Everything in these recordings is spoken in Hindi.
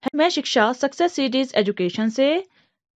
मैं शिक्षा सक्सेस सीरीज एजुकेशन से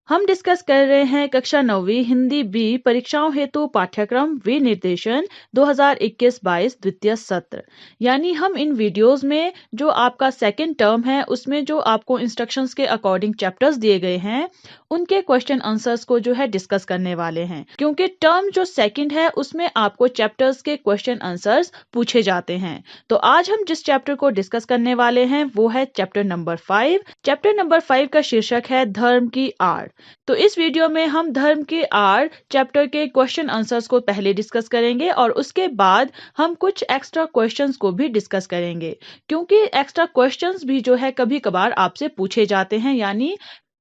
हम डिस्कस कर रहे हैं कक्षा 9वीं हिंदी बी परीक्षाओं हेतु पाठ्यक्रम विनिर्देशन 2021-22 द्वितीय सत्र। यानी हम इन वीडियोस में जो आपका सेकंड टर्म है उसमें जो आपको इंस्ट्रक्शंस के अकॉर्डिंग चैप्टर्स दिए गए हैं उनके क्वेश्चन आंसर्स को जो है डिस्कस करने वाले हैं, क्योंकि टर्म जो सेकंड है उसमें आपको चैप्टर्स के क्वेश्चन आंसर्स पूछे जाते हैं। तो आज हम जिस चैप्टर को डिस्कस करने वाले हैं वो है चैप्टर नंबर 5। चैप्टर नंबर 5 का शीर्षक है धर्म की आड़। तो इस वीडियो में हम धर्म के आड़ चैप्टर के क्वेश्चन आंसर्स को पहले डिस्कस करेंगे और उसके बाद हम कुछ एक्स्ट्रा क्वेश्चंस को भी डिस्कस करेंगे, क्योंकि एक्स्ट्रा क्वेश्चंस भी जो है कभी कभार आपसे पूछे जाते हैं, यानी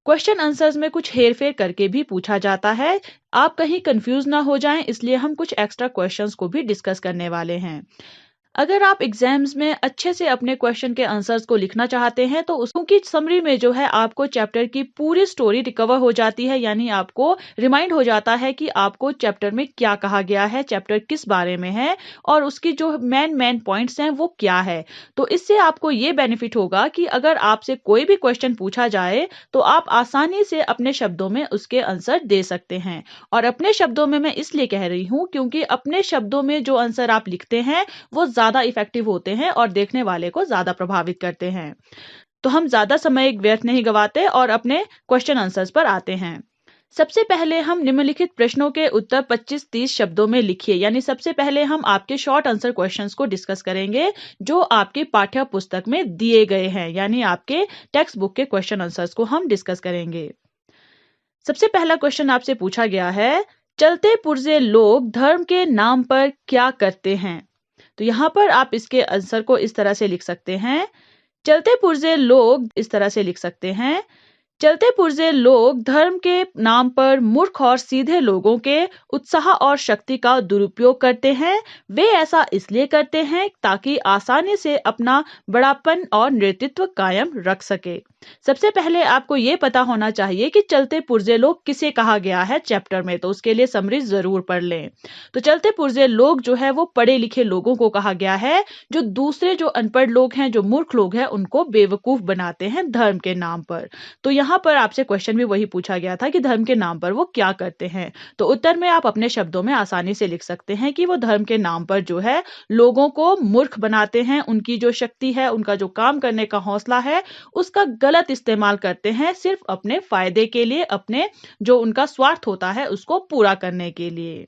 क्वेश्चन आंसर्स में कुछ हेरफेर करके भी पूछा जाता है। आप कहीं कंफ्यूज ना हो जाएं, इसलिए हम कुछ एक्स्ट्रा क्वेश्चंस को भी डिस्कस करने वाले हैं। अगर आप एग्जाम्स में अच्छे से अपने क्वेश्चन के आंसर्स को लिखना चाहते हैं तो उसकी समरी में जो है आपको चैप्टर की पूरी स्टोरी रिकवर हो जाती है, यानी आपको रिमाइंड हो जाता है कि आपको चैप्टर में क्या कहा गया है, चैप्टर किस बारे में है और उसकी जो मेन पॉइंट्स हैं वो क्या है। तो इससे आपको ये बेनिफिट होगा कि अगर आपसे कोई भी क्वेश्चन पूछा जाए तो आप आसानी से अपने शब्दों में उसके आंसर दे सकते हैं। और अपने शब्दों में मैं इसलिए कह रही हूँ क्योंकि अपने शब्दों में जो आंसर आप लिखते हैं वो ज्यादा इफेक्टिव होते हैं और देखने वाले को ज्यादा प्रभावित करते हैं। तो हम ज्यादा समय व्यर्थ नहीं गवाते और अपने क्वेश्चन आंसर्स पर आते हैं। सबसे पहले हम निम्नलिखित प्रश्नों के उत्तर 25-30 शब्दों में लिखिए। यानी सबसे पहले हम आपके शॉर्ट आंसर क्वेश्चंस को डिस्कस करेंगे जो आपकी पाठ्य पुस्तक में दिए गए हैं, यानी आपके टेक्स्ट बुक के क्वेश्चन आंसर्स को हम डिस्कस करेंगे। सबसे पहला क्वेश्चन आपसे पूछा गया है, चलते पुर्जे लोग धर्म के नाम पर क्या करते हैं? तो यहाँ पर आप इसके आंसर को इस तरह से लिख सकते हैं। चलते पुर्जे लोग इस तरह से लिख सकते हैं, चलते पुर्जे लोग धर्म के नाम पर मूर्ख और सीधे लोगों के उत्साह और शक्ति का दुरुपयोग करते हैं। वे ऐसा इसलिए करते हैं ताकि आसानी से अपना बड़ापन और नेतृत्व कायम रख सके। सबसे पहले आपको ये पता होना चाहिए कि चलते पुर्जे लोग किसे कहा गया है चैप्टर में, तो उसके लिए समरी जरूर पढ़ लें। तो चलते पुर्जे लोग जो है वो पढ़े लिखे लोगों को कहा गया है, जो दूसरे जो अनपढ़ लोग हैं, जो मूर्ख लोग हैं, उनको बेवकूफ बनाते हैं धर्म के नाम पर। तो यहाँ पर आपसे क्वेश्चन भी वही पूछा गया था कि धर्म के नाम पर वो क्या करते हैं। तो उत्तर में आप अपने शब्दों में आसानी से लिख सकते हैं कि वो धर्म के नाम पर जो है लोगों को मूर्ख बनाते हैं, उनकी जो शक्ति है, उनका जो काम करने का हौसला है, उसका गलत इस्तेमाल करते हैं सिर्फ अपने फायदे के लिए, अपने जो उनका स्वार्थ होता है उसको पूरा करने के लिए।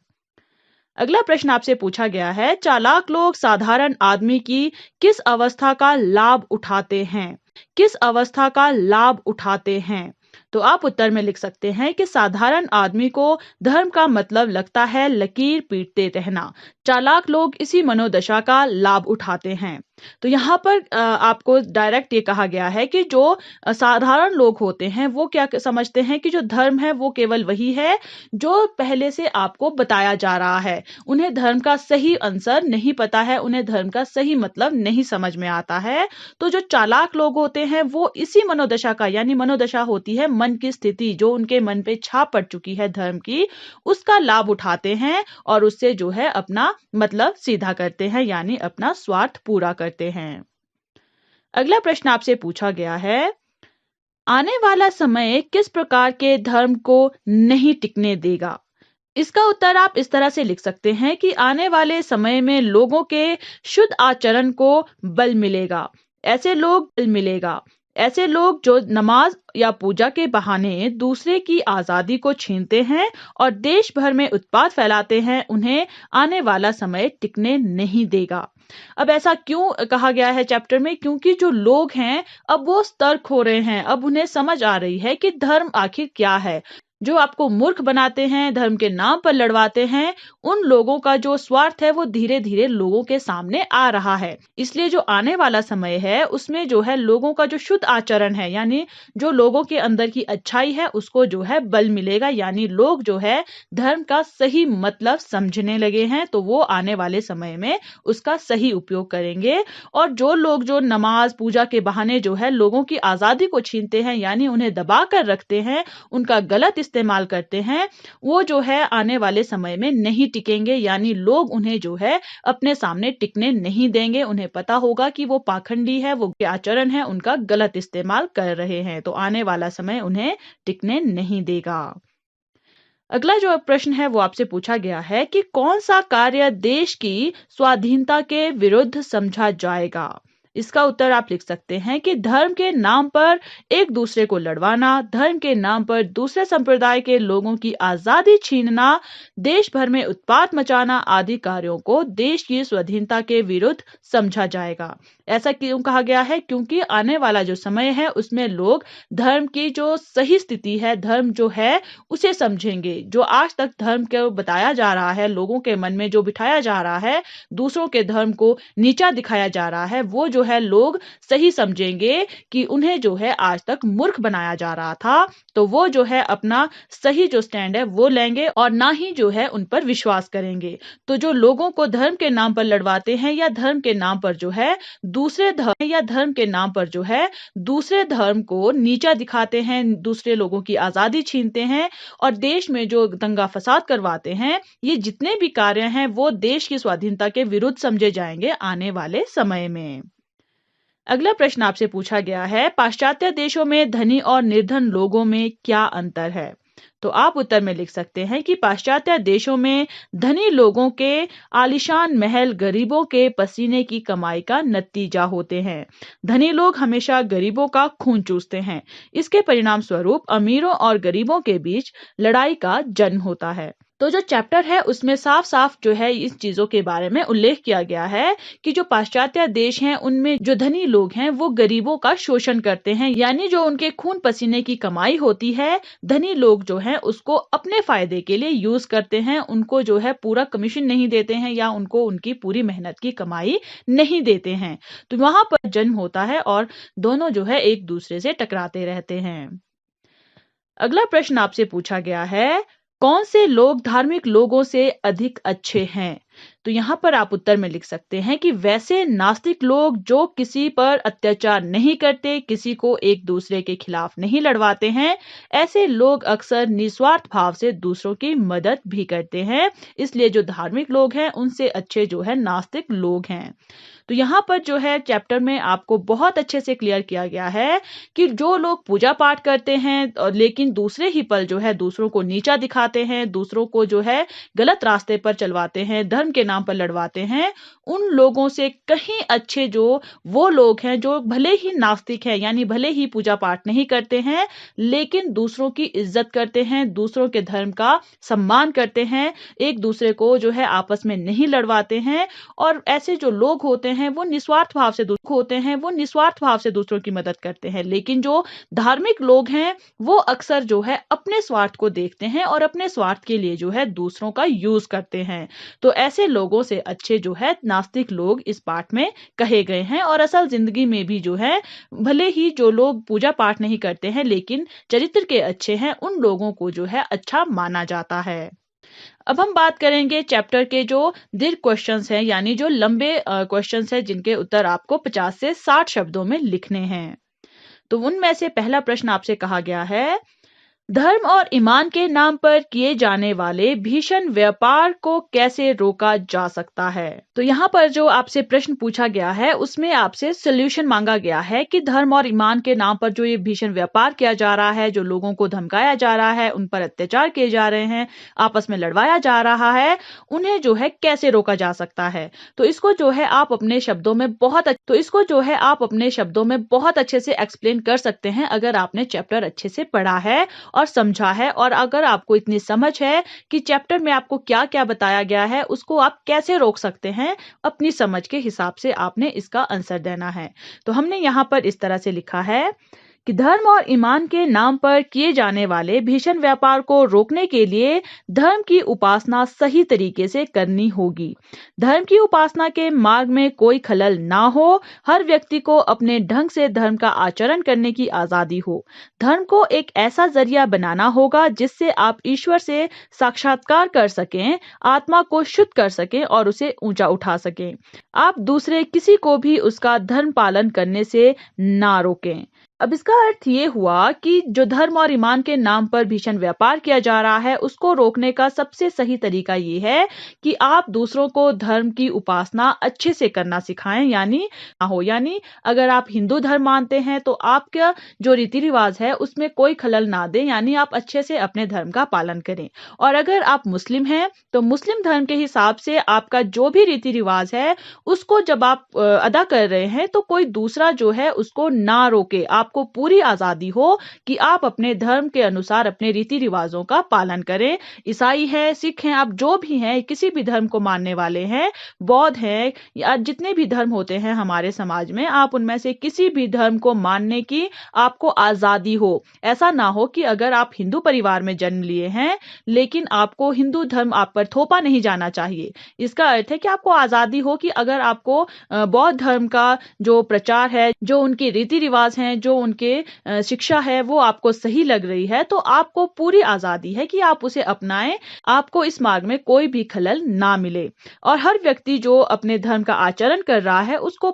अगला प्रश्न आपसे पूछा गया है, चालाक लोग साधारण आदमी की किस अवस्था का लाभ उठाते हैं? किस अवस्था का लाभ उठाते हैं? तो आप उत्तर में लिख सकते हैं कि साधारण आदमी को धर्म का मतलब लगता है लकीर पीटते रहना। चालाक लोग इसी मनोदशा का लाभ उठाते हैं। तो यहाँ पर आपको डायरेक्ट ये कहा गया है कि जो साधारण लोग होते हैं वो क्या समझते हैं कि जो धर्म है वो केवल वही है जो पहले से आपको बताया जा रहा है। उन्हें धर्म का सही आंसर नहीं पता है, उन्हें धर्म का सही मतलब नहीं समझ में आता है। तो जो चालाक लोग होते हैं वो इसी मनोदशा का, यानी मनोदशा होती है मन की स्थिति जो उनके मन पे छाप पड़ चुकी है धर्म की, उसका लाभ उठाते हैं और उससे जो है अपना मतलब सीधा करते हैं, यानी अपना स्वार्थ पूरा करते हैं। अगला प्रश्न आपसे पूछा गया है, आने वाला समय किस प्रकार के धर्म को नहीं टिकने देगा? इसका उत्तर आप इस तरह से लिख सकते हैं कि आने वाले समय में लोगों के शुद्ध आचरण को बल मिलेगा। ऐसे लोग जो नमाज या पूजा के बहाने दूसरे की आजादी को छीनते हैं और देश भर में उत्पात फैलाते हैं, उन्हें आने वाला समय टिकने नहीं देगा। अब ऐसा क्यों कहा गया है चैप्टर में? क्योंकि जो लोग हैं अब वो सतर्क हो रहे हैं, अब उन्हें समझ आ रही है कि धर्म आखिर क्या है। जो आपको मूर्ख बनाते हैं, धर्म के नाम पर लड़वाते हैं, उन लोगों का जो स्वार्थ है वो धीरे धीरे लोगों के सामने आ रहा है। इसलिए जो आने वाला समय है उसमें जो है लोगों का जो शुद्ध आचरण है, यानी जो लोगों के अंदर की अच्छाई है, उसको जो है बल मिलेगा। यानी लोग जो है धर्म का सही मतलब समझने लगे हैं, तो वो आने वाले समय में उसका सही उपयोग करेंगे। और जो लोग जो नमाज पूजा के बहाने जो है लोगों की आजादी को छीनते हैं, यानी उन्हें दबा कर रखते हैं, उनका गलत इस्तेमाल करते हैं वो जो है आने वाले समय में नहीं टिकेंगे, यानी लोग उन्हें जो है अपने सामने टिकने नहीं देंगे। उन्हें पता होगा कि वो पाखंडी है, वो आचरण है उनका गलत इस्तेमाल कर रहे हैं, तो आने वाला समय उन्हें टिकने नहीं देगा। अगला जो प्रश्न है वो आपसे पूछा गया है कि कौन सा कार्य देश की स्वाधीनता के विरुद्ध समझा जाएगा। इसका उत्तर आप लिख सकते हैं कि धर्म के नाम पर एक दूसरे को लड़वाना, धर्म के नाम पर दूसरे संप्रदाय के लोगों की आजादी छीनना, देश भर में उत्पात मचाना आदि कार्यों को देश की स्वाधीनता के विरुद्ध समझा जाएगा। ऐसा क्यों कहा गया है? क्योंकि आने वाला जो समय है उसमें लोग धर्म की जो सही स्थिति है, धर्म जो है उसे समझेंगे। जो आज तक धर्म को बताया जा रहा है, लोगों के मन में जो बिठाया जा रहा है, दूसरों के धर्म को नीचा दिखाया जा रहा है, वो जो है लोग सही समझेंगे कि उन्हें जो है आज तक मूर्ख बनाया जा रहा था, तो वो जो है अपना सही जो स्टैंड है वो लेंगे और ना ही जो है उन पर विश्वास करेंगे। तो जो लोगों को धर्म के नाम पर लड़वाते हैं या धर्म के नाम पर जो है दूसरे धर्म को नीचा दिखाते हैं, दूसरे लोगों की आजादी छीनते हैं और देश में जो दंगा फसाद करवाते हैं, ये जितने भी कार्य हैं वो देश की स्वाधीनता के विरुद्ध समझे जाएंगे आने वाले समय में। अगला प्रश्न आपसे पूछा गया है, पाश्चात्य देशों में धनी और निर्धन लोगों में क्या अंतर है? तो आप उत्तर में लिख सकते हैं कि पाश्चात्य देशों में धनी लोगों के आलीशान महल गरीबों के पसीने की कमाई का नतीजा होते हैं। धनी लोग हमेशा गरीबों का खून चूसते हैं। इसके परिणाम स्वरूप अमीरों और गरीबों के बीच लड़ाई का जन्म होता है। तो जो चैप्टर है उसमें साफ साफ जो है इस चीजों के बारे में उल्लेख किया गया है कि जो पाश्चात्य देश हैं उनमें जो धनी लोग हैं वो गरीबों का शोषण करते हैं, यानी जो उनके खून पसीने की कमाई होती है धनी लोग जो हैं उसको अपने फायदे के लिए यूज करते हैं। उनको जो है पूरा कमीशन नहीं देते हैं या उनको उनकी पूरी मेहनत की कमाई नहीं देते हैं। तो वहां पर जन्म होता है और दोनों जो है एक दूसरे से टकराते रहते हैं। अगला प्रश्न आपसे पूछा गया है, कौन से लोग धार्मिक लोगों से अधिक अच्छे हैं? तो यहाँ पर आप उत्तर में लिख सकते हैं कि वैसे नास्तिक लोग जो किसी पर अत्याचार नहीं करते, किसी को एक दूसरे के खिलाफ नहीं लड़वाते हैं, ऐसे लोग अक्सर निस्वार्थ भाव से दूसरों की मदद भी करते हैं। इसलिए जो धार्मिक लोग हैं उनसे अच्छे जो है नास्तिक लोग हैं। तो यहाँ पर जो है चैप्टर में आपको बहुत अच्छे से क्लियर किया गया है कि जो लोग पूजा पाठ करते हैं और लेकिन दूसरे ही पल जो है दूसरों को नीचा दिखाते हैं, दूसरों को जो है गलत रास्ते पर चलवाते हैं, धर्म के नाम पर लड़वाते हैं, उन लोगों से कहीं अच्छे जो वो लोग हैं जो भले ही नास्तिक हैं, यानी भले ही पूजा पाठ नहीं करते हैं लेकिन दूसरों की इज्जत करते हैं, दूसरों के धर्म का सम्मान करते हैं, एक दूसरे को जो है आपस में नहीं लड़वाते हैं। और ऐसे जो लोग होते हैं वो निस्वार्थ भाव से दूसरों की मदद करते हैं। लेकिन जो धार्मिक लोग हैं वो अक्सर जो है अपने स्वार्थ को देखते हैं और अपने स्वार्थ के लिए जो है दूसरों का यूज करते हैं। तो ऐसे लोगों से अच्छे जो है नास्तिक लोग इस पाठ में कहे गए हैं। और असल जिंदगी में भी जो है भले ही जो लोग पूजा पाठ नहीं करते हैं लेकिन चरित्र के अच्छे हैं, उन लोगों को जो है अच्छा माना जाता है। अब हम बात करेंगे चैप्टर के जो दीर्घ क्वेश्चंस हैं, यानी जो लंबे क्वेश्चंस हैं जिनके उत्तर आपको 50 से 60 शब्दों में लिखने हैं। तो उनमें से पहला प्रश्न आपसे कहा गया है, धर्म और ईमान के नाम पर किए जाने वाले भीषण व्यापार को कैसे रोका जा सकता है? तो यहाँ पर जो आपसे प्रश्न पूछा गया है उसमें आपसे सोल्यूशन मांगा गया है कि धर्म और ईमान के नाम पर जो ये भीषण व्यापार किया जा रहा है, जो लोगों को धमकाया जा रहा है, उन पर अत्याचार किए जा रहे हैं, आपस में लड़वाया जा रहा है, उन्हें जो है कैसे रोका जा सकता है। तो इसको जो है आप अपने शब्दों में बहुत अच्छे से एक्सप्लेन कर सकते हैं अगर आपने चैप्टर अच्छे से पढ़ा है और समझा है। और अगर आपको इतनी समझ है कि चैप्टर में आपको क्या क्या बताया गया है उसको आप कैसे रोक सकते हैं, अपनी समझ के हिसाब से आपने इसका आंसर देना है। तो हमने यहाँ पर इस तरह से लिखा है कि धर्म और ईमान के नाम पर किए जाने वाले भीषण व्यापार को रोकने के लिए धर्म की उपासना सही तरीके से करनी होगी। धर्म की उपासना के मार्ग में कोई खलल ना हो, हर व्यक्ति को अपने ढंग से धर्म का आचरण करने की आजादी हो। धर्म को एक ऐसा जरिया बनाना होगा जिससे आप ईश्वर से साक्षात्कार कर सकें, आत्मा को शुद्ध कर सकें और उसे ऊंचा उठा सकें। आप दूसरे किसी को भी उसका धर्म पालन करने से ना रोकें। अब इसका अर्थ ये हुआ कि जो धर्म और ईमान के नाम पर भीषण व्यापार किया जा रहा है, उसको रोकने का सबसे सही तरीका ये है कि आप दूसरों को धर्म की उपासना अच्छे से करना सिखाएं, यानी अगर आप हिंदू धर्म मानते हैं तो आपका जो रीति रिवाज है उसमें कोई खलल ना दें, यानी आप अच्छे से अपने धर्म का पालन करें। और अगर आप मुस्लिम हैं तो मुस्लिम धर्म के हिसाब से आपका जो भी रीति रिवाज है उसको जब आप अदा कर रहे हैं तो कोई दूसरा जो है उसको ना रोके। आपको पूरी आजादी हो कि आप अपने धर्म के अनुसार अपने रीति रिवाजों का पालन करें। ईसाई है, सिख हैं, आप जो भी हैं, किसी भी धर्म को मानने वाले हैं, बौद्ध हैं, या जितने भी धर्म होते हैं हमारे समाज में, आप उनमें से किसी भी धर्म को मानने की आपको आजादी हो। ऐसा ना हो कि अगर आप हिंदू परिवार में जन्म लिए हैं लेकिन आपको हिंदू धर्म आप पर थोपा नहीं जाना चाहिए। इसका अर्थ है कि आपको आजादी हो कि अगर आपको बौद्ध धर्म का जो प्रचार है, जो उनके रीति रिवाज हैं, जो उनके शिक्षा है वो आपको सही लग रही है तो आपको पूरी आजादी है कि आप उसे अपनाएं। आपको इस मार्ग में कोई भी खलल ना मिले। और हर व्यक्ति जो अपने धर्म का आचरण कर रहा है उसको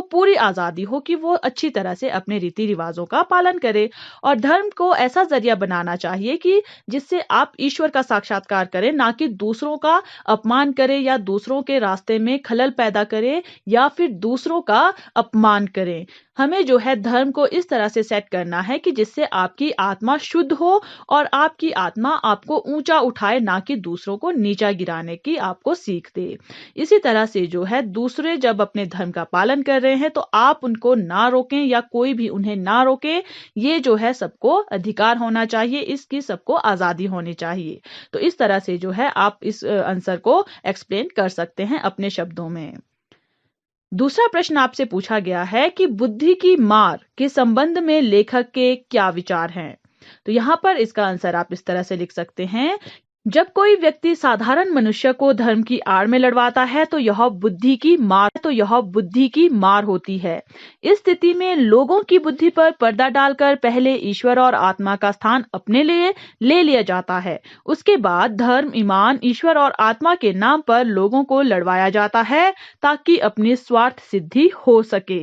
पूरी आजादी हो कि वो अच्छी तरह से अपने रीति रिवाजों का पालन करे। और धर्म को ऐसा जरिया बनाना चाहिए कि जिससे आप ईश्वर का साक्षात्कार करें, ना कि दूसरों का अपमान करे या दूसरों के रास्ते में खलल पैदा करे या फिर दूसरों का अपमान करें। हमें जो है धर्म को इस तरह से सेट करना है कि जिससे आपकी आत्मा शुद्ध हो और आपकी आत्मा आपको ऊंचा उठाए, ना कि दूसरों को नीचा गिराने की आपको सीख दे। इसी तरह से जो है दूसरे जब अपने धर्म का पालन कर रहे हैं तो आप उनको ना रोकें या कोई भी उन्हें ना रोके। ये जो है सबको अधिकार होना चाहिए, इसकी सबको आजादी होनी चाहिए। तो इस तरह से जो है आप इस आंसर को एक्सप्लेन कर सकते हैं अपने शब्दों में। दूसरा प्रश्न आपसे पूछा गया है कि बुद्धि की मार के संबंध में लेखक के क्या विचार हैं। तो यहाँ पर इसका आंसर आप इस तरह से लिख सकते हैं, जब कोई व्यक्ति साधारण मनुष्य को धर्म की आड़ में लड़वाता है तो यह बुद्धि की मार होती है। इस स्थिति में लोगों की बुद्धि पर पर्दा डालकर पहले ईश्वर और आत्मा का स्थान अपने लिए ले लिया जाता है। उसके बाद धर्म, ईमान, ईश्वर और आत्मा के नाम पर लोगों को लड़वाया जाता है ताकि अपनी स्वार्थ सिद्धि हो सके।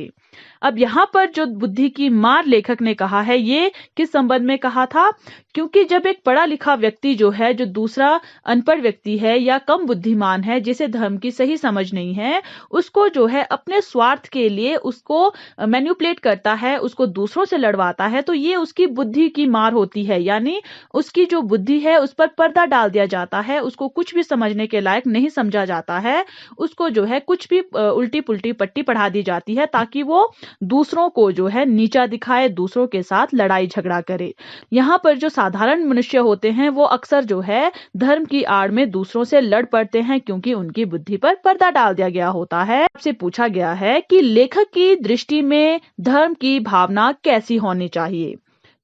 अब यहाँ पर जो बुद्धि की मार लेखक ने कहा है, ये किस संबंध में कहा था? क्योंकि जब एक पढ़ा लिखा व्यक्ति जो है, जो दूसरा अनपढ़ व्यक्ति है या कम बुद्धिमान है, जिसे धर्म की सही समझ नहीं है, उसको जो है अपने स्वार्थ के लिए उसको मैनिपुलेट करता है, उसको दूसरों से लड़वाता है, तो ये उसकी बुद्धि की मार होती है। यानी उसकी जो बुद्धि है उस पर पर्दा डाल दिया जाता है, उसको कुछ भी समझने के लायक नहीं समझा जाता है, उसको जो है कुछ भी उल्टी पुल्टी पट्टी पढ़ा दी जाती है ताकि वो दूसरों को जो है नीचा दिखाए, दूसरों के साथ लड़ाई झगड़ा करे। यहाँ पर जो साधारण मनुष्य होते हैं वो अक्सर जो है धर्म की आड़ में दूसरों से लड़ पड़ते हैं क्योंकि उनकी बुद्धि पर पर्दा डाल दिया गया होता है। आपसे पूछा गया है कि लेखक की दृष्टि में धर्म की भावना कैसी होनी चाहिए।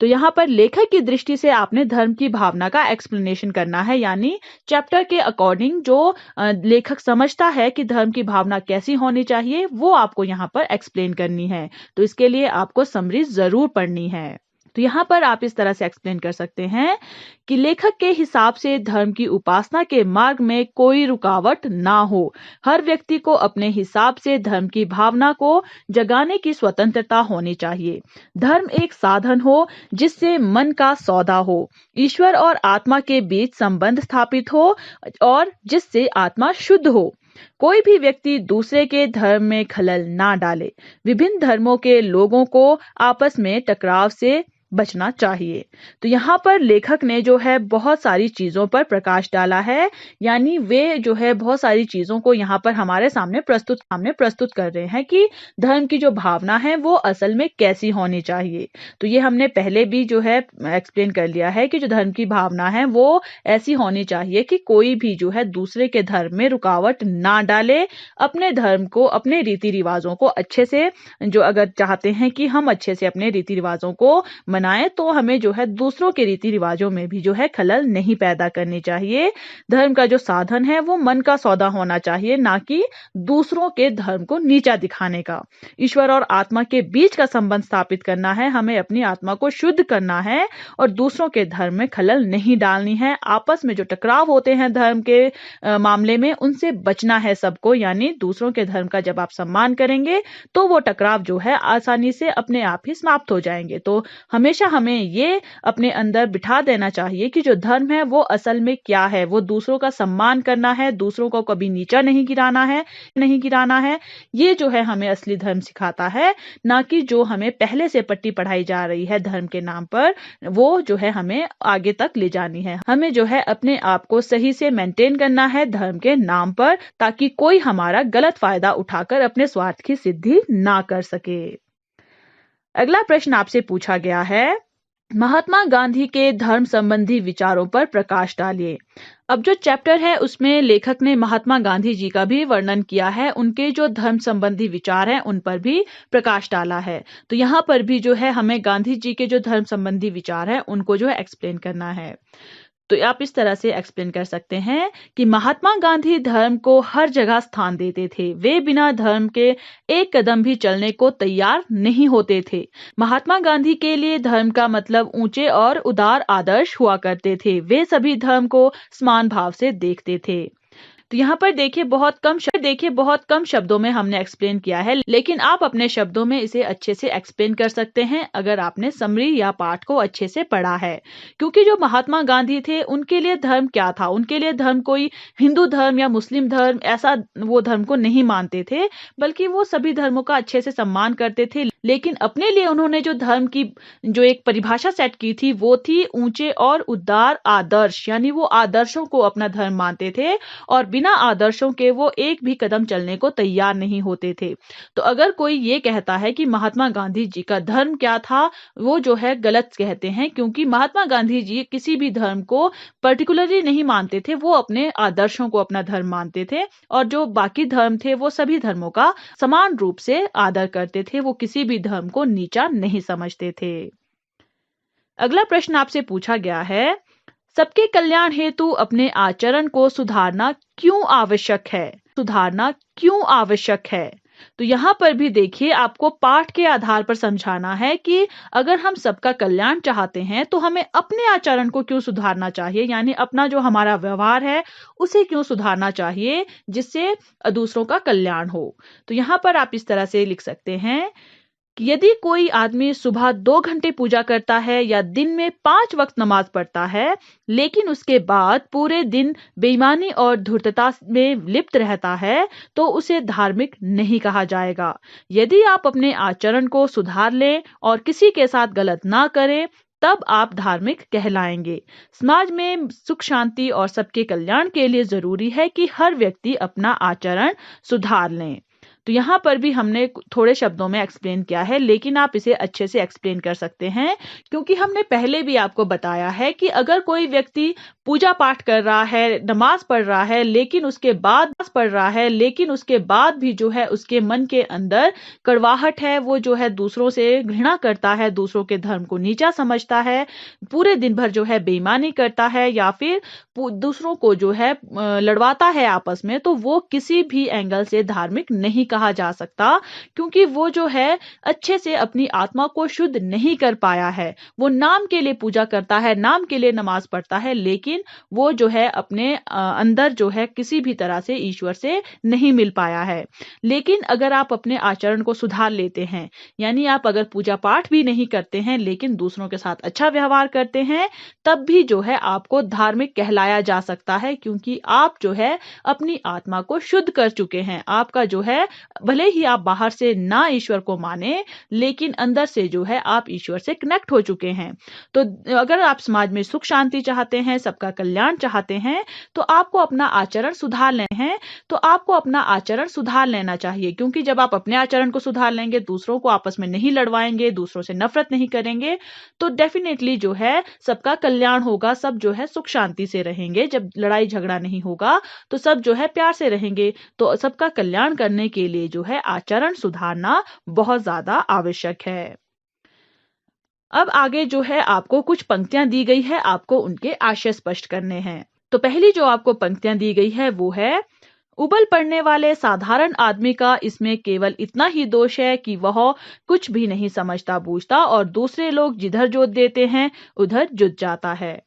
तो यहाँ पर लेखक की दृष्टि से आपने धर्म की भावना का एक्सप्लेनेशन करना है, यानी चैप्टर के अकॉर्डिंग जो लेखक समझता है कि धर्म की भावना कैसी होनी चाहिए वो आपको यहाँ पर एक्सप्लेन करनी है। तो इसके लिए आपको समरी जरूर पढ़नी है। तो यहाँ पर आप इस तरह से एक्सप्लेन कर सकते हैं कि लेखक के हिसाब से धर्म की उपासना के मार्ग में कोई रुकावट ना हो। हर व्यक्ति को अपने हिसाब से धर्म की भावना को जगाने की स्वतंत्रता होनी चाहिए। धर्म एक साधन हो जिससे मन का सौदा हो, ईश्वर और आत्मा के बीच संबंध स्थापित हो और जिससे आत्मा शुद्ध हो। कोई भी व्यक्ति दूसरे के धर्म में खलल ना डाले। विभिन्न धर्मों के लोगों को आपस में टकराव से बचना चाहिए। तो यहाँ पर लेखक ने जो है बहुत सारी चीजों पर प्रकाश डाला है, यानी वे जो है बहुत सारी चीजों को यहाँ पर हमारे सामने प्रस्तुत कर रहे हैं कि धर्म की जो भावना है वो असल में कैसी होनी चाहिए। तो ये हमने पहले भी जो है एक्सप्लेन कर लिया है कि जो धर्म की भावना है वो ऐसी होनी चाहिए कि कोई भी जो है दूसरे के धर्म में रुकावट ना डाले, अपने धर्म को, अपने रीति रिवाजों को अच्छे से, जो अगर चाहते हैं कि हम अच्छे से अपने रीति रिवाजों को मनाएं तो हमें जो है दूसरों के रीति रिवाजों में भी जो है खलल नहीं पैदा करनी चाहिए। धर्म का जो साधन है वो मन का सौदा होना चाहिए, ना कि दूसरों के धर्म को नीचा दिखाने का। ईश्वर और आत्मा के बीच का संबंध स्थापित करना है, हमें अपनी आत्मा को शुद्ध करना है और दूसरों के धर्म में खलल नहीं डालनी है। आपस में जो टकराव होते हैं धर्म के मामले में, उनसे बचना है सबको। यानी दूसरों के धर्म का जब आप सम्मान करेंगे तो वो टकराव जो है आसानी से अपने आप ही समाप्त हो जाएंगे। तो हमेशा हमें ये अपने अंदर बिठा देना चाहिए कि जो धर्म है वो असल में क्या है। वो दूसरों का सम्मान करना है, दूसरों को कभी नीचा नहीं गिराना है। ये जो है हमें असली धर्म सिखाता है, ना कि जो हमें पहले से पट्टी पढ़ाई जा रही है धर्म के नाम पर, वो जो है हमें आगे तक ले जानी है। हमें जो है अपने आप को सही से मेंटेन करना है धर्म के नाम पर, ताकि कोई हमारा गलत फायदा उठाकर अपने स्वार्थ की सिद्धि ना कर सके। अगला प्रश्न आपसे पूछा गया है, महात्मा गांधी के धर्म संबंधी विचारों पर प्रकाश डालिए। अब जो चैप्टर है उसमें लेखक ने महात्मा गांधी जी का भी वर्णन किया है, उनके जो धर्म संबंधी विचार हैं उन पर भी प्रकाश डाला है। तो यहाँ पर भी जो है हमें गांधी जी के जो धर्म संबंधी विचार हैं उनको जो है एक्सप्लेन करना है। तो आप इस तरह से एक्सप्लेन कर सकते हैं कि महात्मा गांधी धर्म को हर जगह स्थान देते थे। वे बिना धर्म के एक कदम भी चलने को तैयार नहीं होते थे। महात्मा गांधी के लिए धर्म का मतलब ऊंचे और उदार आदर्श हुआ करते थे। वे सभी धर्म को समान भाव से देखते थे। तो यहाँ पर देखिए बहुत कम शब्दों में हमने एक्सप्लेन किया है, लेकिन आप अपने शब्दों में इसे अच्छे से एक्सप्लेन कर सकते हैं अगर आपने समरी या पाठ को अच्छे से पढ़ा है। क्योंकि जो महात्मा गांधी थे उनके लिए धर्म क्या था, उनके लिए धर्म कोई हिंदू धर्म या मुस्लिम धर्म ऐसा वो धर्म को नहीं मानते थे, बल्कि वो सभी धर्मों का अच्छे से सम्मान करते थे। लेकिन अपने लिए उन्होंने जो धर्म की जो एक परिभाषा सेट की थी वो थी ऊंचे और उदार आदर्श। यानी वो आदर्शों को अपना धर्म मानते थे और बिना आदर्शों के वो एक भी कदम चलने को तैयार नहीं होते थे। तो अगर कोई ये कहता है कि महात्मा गांधी जी का धर्म क्या था, वो जो है गलत कहते हैं, क्योंकि महात्मा गांधी जी किसी भी धर्म को पर्टिकुलरली नहीं मानते थे, वो अपने आदर्शों को अपना धर्म मानते थे और जो बाकी धर्म थे वो सभी धर्मों का समान रूप से आदर करते थे। वो किसी भी धर्म को नीचा नहीं समझते थे। अगला प्रश्न आपसे पूछा गया है, सबके कल्याण हेतु अपने आचरण को सुधारना क्यों आवश्यक है? तो यहाँ पर भी देखिए आपको पाठ के आधार पर समझाना है कि अगर हम सबका कल्याण चाहते हैं तो हमें अपने आचरण को क्यों सुधारना चाहिए, यानी अपना जो हमारा व्यवहार है उसे क्यों सुधारना चाहिए जिससे दूसरों का कल्याण हो। तो यहाँ पर आप इस तरह से लिख सकते हैं कि यदि कोई आदमी सुबह 2 घंटे पूजा करता है या दिन में 5 वक्त नमाज पढ़ता है, लेकिन उसके बाद पूरे दिन बेईमानी और धूर्तता में लिप्त रहता है, तो उसे धार्मिक नहीं कहा जाएगा। यदि आप अपने आचरण को सुधार लें और किसी के साथ गलत ना करें, तब आप धार्मिक कहलाएंगे। समाज में सुख शांति और सबके कल्याण के लिए जरूरी है कि हर व्यक्ति अपना आचरण सुधार लें। तो यहाँ पर भी हमने थोड़े शब्दों में एक्सप्लेन किया है, लेकिन आप इसे अच्छे से एक्सप्लेन कर सकते हैं, क्योंकि हमने पहले भी आपको बताया है कि अगर कोई व्यक्ति पूजा पाठ कर रहा है, नमाज पढ़ रहा है, लेकिन उसके बाद भी जो है उसके मन के अंदर कड़वाहट है, वो जो है दूसरों से घृणा करता है, दूसरों के धर्म को नीचा समझता है, पूरे दिन भर जो है बेईमानी करता है या फिर दूसरों को जो है लड़वाता है आपस में, तो वो किसी भी एंगल से धार्मिक नहीं कहा जा सकता, क्योंकि वो जो है अच्छे से अपनी आत्मा को शुद्ध नहीं कर पाया है। वो नाम के लिए पूजा करता है, नाम के लिए नमाज पढ़ता है, लेकिन वो जो है अपने अंदर जो है किसी भी तरह से ईश्वर से नहीं मिल पाया है। लेकिन अगर आप अपने आचरण को सुधार लेते हैं, यानी आप अगर पूजा पाठ भी नहीं करते हैं लेकिन दूसरों के साथ अच्छा व्यवहार करते हैं, तब भी जो है आपको धार्मिक कहलाया जा सकता है, क्योंकि आप जो है अपनी आत्मा को शुद्ध कर चुके हैं। आपका जो है भले ही आप बाहर से ना ईश्वर को माने, लेकिन अंदर से जो है आप ईश्वर से कनेक्ट हो चुके हैं। तो अगर आप समाज में सुख शांति चाहते हैं, सबका कल्याण चाहते हैं, तो आपको अपना आचरण सुधार लेना चाहिए, क्योंकि जब आप अपने आचरण को सुधार लेंगे, दूसरों को आपस में नहीं लड़वाएंगे, दूसरों से नफरत नहीं करेंगे, तो डेफिनेटली जो है सबका कल्याण होगा, सब जो है सुख शांति से रहेंगे। जब लड़ाई झगड़ा नहीं होगा तो सब जो है प्यार से रहेंगे। तो सबका कल्याण करने के लिए जो है आचरण सुधारना बहुत ज्यादा आवश्यक है। अब आगे जो है आपको कुछ पंक्तियां दी गई है, आपको उनके आशय स्पष्ट करने हैं। तो पहली जो आपको पंक्तियां दी गई है वो है, उबल पड़ने वाले साधारण आदमी का इसमें केवल इतना ही दोष है कि वह कुछ भी नहीं समझता बूझता और दूसरे लोग जिधर जोत देते हैं उधर जुट जाता है।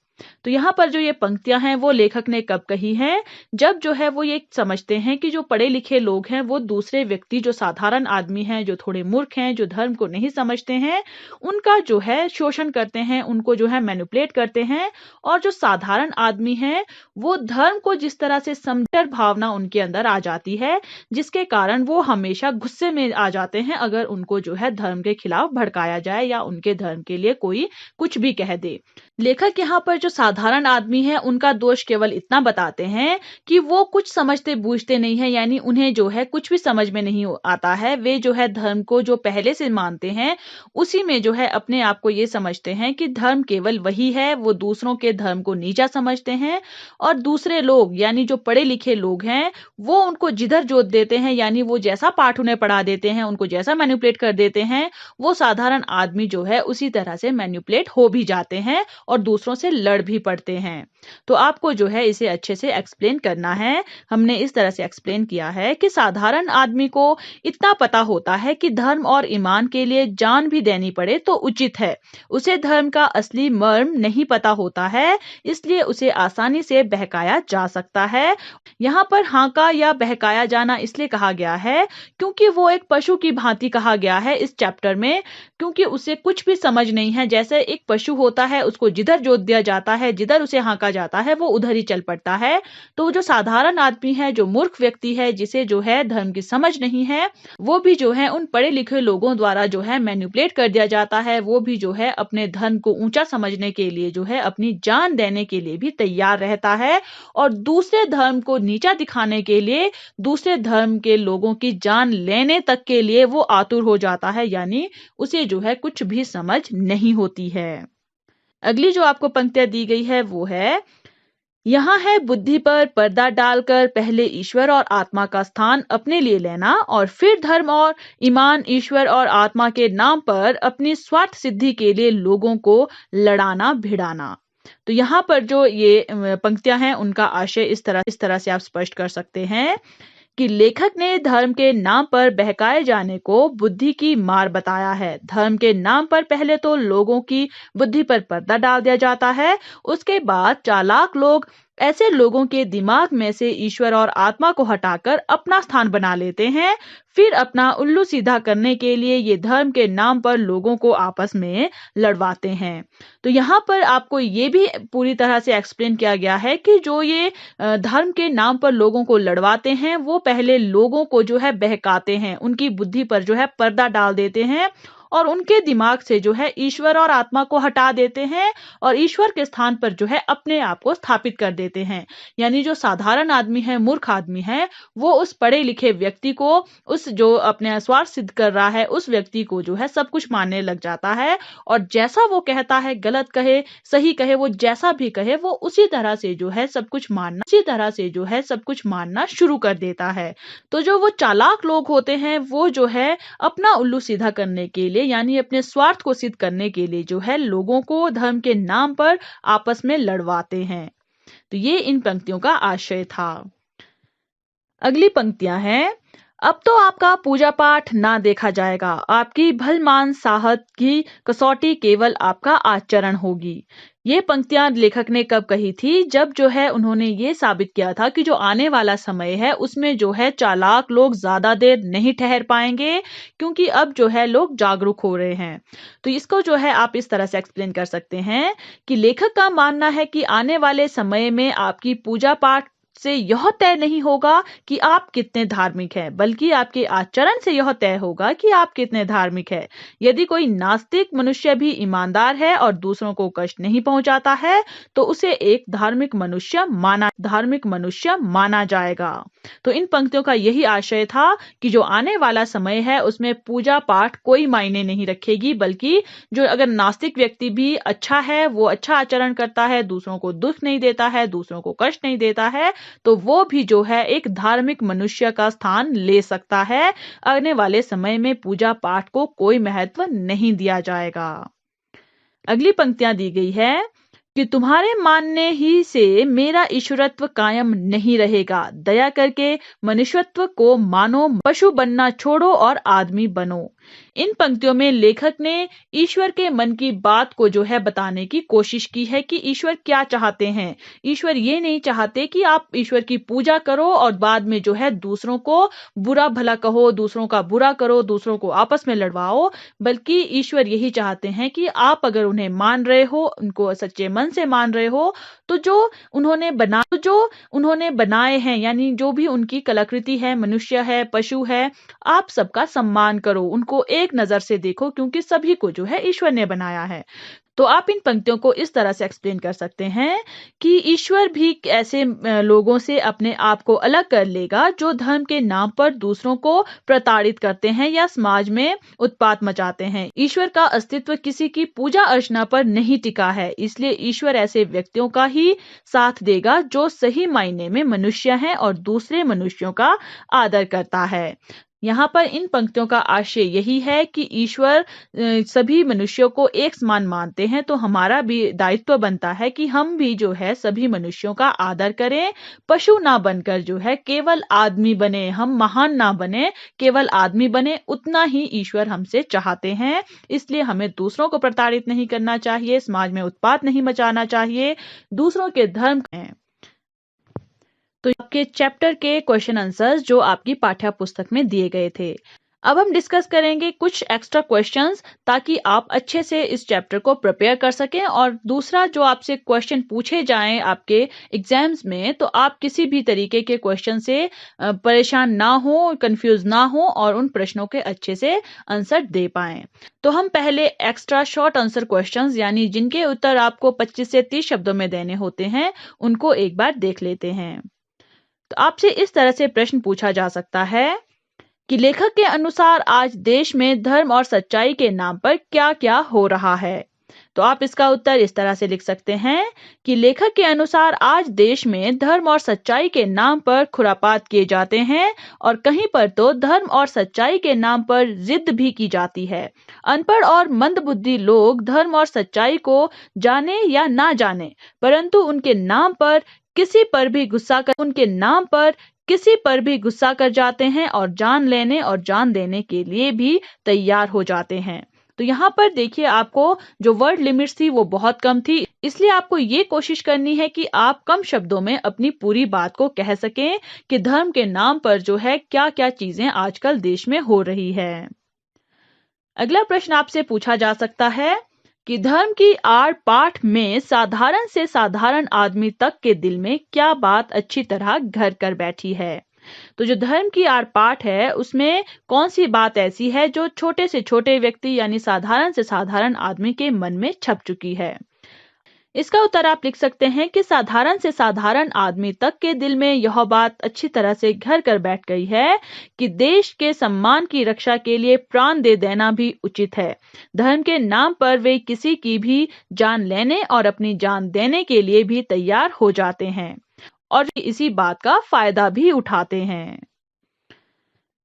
तो यहाँ पर जो ये पंक्तियां हैं वो लेखक ने कब कही हैं? जब जो है वो ये समझते हैं कि जो पढ़े लिखे लोग हैं वो दूसरे व्यक्ति, जो साधारण आदमी हैं, जो थोड़े मूर्ख हैं, जो धर्म को नहीं समझते हैं, उनका जो है शोषण करते हैं, उनको जो है मैनिपुलेट करते हैं। और जो साधारण आदमी हैं वो धर्म को जिस तरह से समझकर भावना उनके अंदर आ जाती है, जिसके कारण वो हमेशा गुस्से में आ जाते हैं अगर उनको जो है धर्म के खिलाफ भड़काया जाए या उनके धर्म के लिए कोई कुछ भी कह दे। लेखक यहाँ पर जो साधारण आदमी है उनका दोष केवल इतना बताते हैं कि वो कुछ समझते बूझते नहीं है, यानी उन्हें जो है कुछ भी समझ में नहीं आता है। वे जो है धर्म को जो पहले से मानते हैं उसी में जो है अपने आप को ये समझते हैं कि धर्म केवल वही है। वो दूसरों के धर्म को नीचा समझते हैं और दूसरे लोग यानी जो पढ़े लिखे लोग हैं वो उनको जिधर जोत देते हैं, यानी वो जैसा पाठ उन्हें पढ़ा देते हैं, उनको जैसा मैनिपुलेट कर देते हैं, वो साधारण आदमी जो है उसी तरह से मैनिपुलेट हो भी जाते हैं और दूसरों से लड़ भी पड़ते हैं। तो आपको जो है इसे अच्छे से एक्सप्लेन करना है। हमने इस तरह से एक्सप्लेन किया है कि साधारण आदमी को इतना पता होता है कि धर्म और ईमान के लिए जान भी देनी पड़े तो उचित है। उसे धर्म का असली मर्म नहीं पता होता है, इसलिए उसे आसानी से बहकाया जा सकता है। यहाँ पर हांका या बहकाया जाना इसलिए कहा गया है क्योंकि वो एक पशु की भांति कहा गया है इस चैप्टर में, क्योंकि उसे कुछ भी समझ नहीं है। जैसे एक पशु होता है, उसको जिधर जोत दिया जाता है, जिधर उसे हांका जाता है वो उधर ही चल पड़ता है। तो जो साधारण आदमी है, जो मूर्ख व्यक्ति है, जिसे जो है धर्म की समझ नहीं है, वो भी जो है उन पढ़े लिखे लोगों द्वारा जो है मैनिपुलेट कर दिया जाता है। वो भी जो है अपने धर्म को ऊंचा समझने के लिए जो है अपनी जान देने के लिए भी तैयार रहता है और दूसरे धर्म को नीचा दिखाने के लिए, दूसरे धर्म के लोगों की जान लेने तक के लिए वो आतुर हो जाता है, यानी उसे जो है कुछ भी समझ नहीं होती है। अगली जो आपको पंक्तियां दी गई है वो है, यहाँ है बुद्धि पर पर्दा डालकर पहले ईश्वर और आत्मा का स्थान अपने लिए लेना और फिर धर्म और ईमान, ईश्वर और आत्मा के नाम पर अपनी स्वार्थ सिद्धि के लिए लोगों को लड़ाना भिड़ाना। तो यहाँ पर जो ये पंक्तियां हैं उनका आशय इस तरह से आप स्पष्ट कर सकते हैं कि लेखक ने धर्म के नाम पर बहकाए जाने को बुद्धि की मार बताया है। धर्म के नाम पर पहले तो लोगों की बुद्धि पर पर्दा डाल दिया जाता है, उसके बाद चालाक लोग ऐसे लोगों के दिमाग में से ईश्वर और आत्मा को हटाकर अपना स्थान बना लेते हैं। फिर अपना उल्लू सीधा करने के लिए ये धर्म के नाम पर लोगों को आपस में लड़वाते हैं। तो यहाँ पर आपको ये भी पूरी तरह से एक्सप्लेन किया गया है कि जो ये धर्म के नाम पर लोगों को लड़वाते हैं वो पहले लोगों को जो है बहकाते हैं, उनकी बुद्धि पर जो है पर्दा डाल देते हैं और उनके दिमाग से जो है ईश्वर और आत्मा को हटा देते हैं और ईश्वर के स्थान पर जो है अपने आप को स्थापित कर देते हैं। यानी जो साधारण आदमी है, मूर्ख आदमी है, वो उस पढ़े लिखे व्यक्ति को, उस जो अपने स्वार्थ सिद्ध कर रहा है उस व्यक्ति को जो है सब कुछ मानने लग जाता है और जैसा वो कहता है, गलत कहे सही कहे, वो जैसा भी कहे वो उसी तरह से जो है सब कुछ मानना शुरू कर देता है। तो जो वो चालाक लोग होते हैं वो जो है अपना उल्लू सीधा करने के लिए, यानी अपने स्वार्थ को सिद्ध करने के लिए जो है लोगों को धर्म के नाम पर आपस में लड़वाते हैं। तो ये इन पंक्तियों का आशय था। अगली पंक्तियां हैं, अब तो आपका पूजा पाठ ना देखा जाएगा, आपकी भलमान साहत की कसौटी केवल आपका आचरण होगी। ये पंक्तियां लेखक ने कब कही थी? जब जो है उन्होंने ये साबित किया था कि जो आने वाला समय है उसमें जो है चालाक लोग ज्यादा देर नहीं ठहर पाएंगे, क्योंकि अब जो है लोग जागरूक हो रहे हैं। तो इसको जो है आप इस तरह से एक्सप्लेन कर सकते हैं कि लेखक का मानना है कि आने वाले समय में आपकी पूजा पाठ से यह तय नहीं होगा कि आप कितने धार्मिक हैं, बल्कि आपके आचरण से यह तय होगा कि आप कितने धार्मिक हैं। यदि कोई नास्तिक मनुष्य भी ईमानदार है और दूसरों को कष्ट नहीं पहुंचाता है तो उसे एक धार्मिक मनुष्य माना जाएगा। तो इन पंक्तियों का यही आशय था कि जो आने वाला समय है उसमें पूजा पाठ कोई मायने नहीं रखेगी, बल्कि जो अगर नास्तिक व्यक्ति भी अच्छा है, वो अच्छा आचरण करता है, दूसरों को दुख नहीं देता है, दूसरों को कष्ट नहीं देता है, तो वो भी जो है एक धार्मिक मनुष्य का स्थान ले सकता है। आने वाले समय में पूजा पाठ को कोई महत्व नहीं दिया जाएगा। अगली पंक्तियां दी गई है कि तुम्हारे मानने ही से मेरा ईश्वरत्व कायम नहीं रहेगा। दया करके मनुष्यत्व को मानो, पशु बनना छोड़ो और आदमी बनो। इन पंक्तियों में लेखक ने ईश्वर के मन की बात को जो है बताने की कोशिश की है कि ईश्वर क्या चाहते हैं। ईश्वर ये नहीं चाहते कि आप ईश्वर की पूजा करो और बाद में जो है दूसरों को बुरा भला कहो, दूसरों का बुरा करो, दूसरों को आपस में लड़वाओ, बल्कि ईश्वर यही चाहते हैं कि आप अगर उन्हें मान रहे हो, उनको सच्चे मन से मान रहे हो, तो जो उन्होंने बनाए हैं, यानी जो भी उनकी कलाकृति है, मनुष्य है, पशु है, आप सबका सम्मान करो, उनको एक नजर से देखो, क्योंकि सभी को जो है ईश्वर ने बनाया है। तो आप इन पंक्तियों को इस तरह से एक्सप्लेन कर सकते हैं कि ईश्वर भी ऐसे लोगों से अपने आप को अलग कर लेगा जो धर्म के नाम पर दूसरों को प्रताड़ित करते हैं या समाज में उत्पात मचाते हैं। ईश्वर का अस्तित्व किसी की पूजा अर्चना पर नहीं टिका है, इसलिए ईश्वर ऐसे व्यक्तियों का ही साथ देगा जो सही मायने में मनुष्य हैं और दूसरे मनुष्यों का आदर करता है। यहाँ पर इन पंक्तियों का आशय यही है कि ईश्वर सभी मनुष्यों को एक समान मानते हैं, तो हमारा भी दायित्व बनता है कि हम भी जो है सभी मनुष्यों का आदर करें, पशु ना बनकर जो है केवल आदमी बने, हम महान ना बने, केवल आदमी बने, उतना ही ईश्वर हमसे चाहते हैं। इसलिए हमें दूसरों को प्रताड़ित नहीं करना चाहिए, समाज में उत्पात नहीं मचाना चाहिए, दूसरों के धर्म तो आपके चैप्टर के क्वेश्चन आंसर्स जो आपकी पाठ्य पुस्तक में दिए गए थे। अब हम डिस्कस करेंगे कुछ एक्स्ट्रा क्वेश्चंस ताकि आप अच्छे से इस चैप्टर को प्रिपेयर कर सकें, और दूसरा जो आपसे क्वेश्चन पूछे जाएं आपके एग्जाम्स में, तो आप किसी भी तरीके के क्वेश्चन से परेशान ना हो, कंफ्यूज ना हो और उन प्रश्नों के अच्छे से आंसर दे पाएं। तो हम पहले एक्स्ट्रा शॉर्ट आंसर क्वेश्चंस, यानी जिनके उत्तर आपको 25 से 30 शब्दों में देने होते हैं, उनको एक बार देख लेते हैं। तो आपसे इस तरह से प्रश्न पूछा जा सकता है कि लेखक के अनुसार आज देश में धर्म और सच्चाई के नाम पर क्या क्या हो रहा है। तो आप इसका उत्तर इस तरह से लिख सकते हैं कि लेखक के अनुसार आज देश में धर्म और सच्चाई के नाम पर खुरापात किए जाते हैं, और कहीं पर तो धर्म और सच्चाई के नाम पर जिद भी की जाती है। अनपढ़ और मंदबुद्धि लोग धर्म और सच्चाई को जाने या ना जाने, परंतु उनके नाम पर किसी पर भी गुस्सा कर जाते हैं और जान लेने और जान देने के लिए भी तैयार हो जाते हैं। तो यहाँ पर देखिए, आपको जो वर्ड लिमिट्स थी वो बहुत कम थी, इसलिए आपको ये कोशिश करनी है कि आप कम शब्दों में अपनी पूरी बात को कह सकें कि धर्म के नाम पर जो है क्या क्या चीजें आजकल देश में हो रही है। अगला प्रश्न आपसे पूछा जा सकता है कि धर्म की आड़ पाठ में साधारण से साधारण आदमी तक के दिल में क्या बात अच्छी तरह घर कर बैठी है। तो जो धर्म की आड़ पाठ है उसमें कौन सी बात ऐसी है जो छोटे से छोटे व्यक्ति यानी साधारण से साधारण आदमी के मन में छप चुकी है। इसका उत्तर आप लिख सकते हैं कि साधारण से साधारण आदमी तक के दिल में यह बात अच्छी तरह से घर कर बैठ गई है कि देश के सम्मान की रक्षा के लिए प्राण दे देना भी उचित है। धर्म के नाम पर वे किसी की भी जान लेने और अपनी जान देने के लिए भी तैयार हो जाते हैं, और इसी बात का फायदा भी उठाते हैं।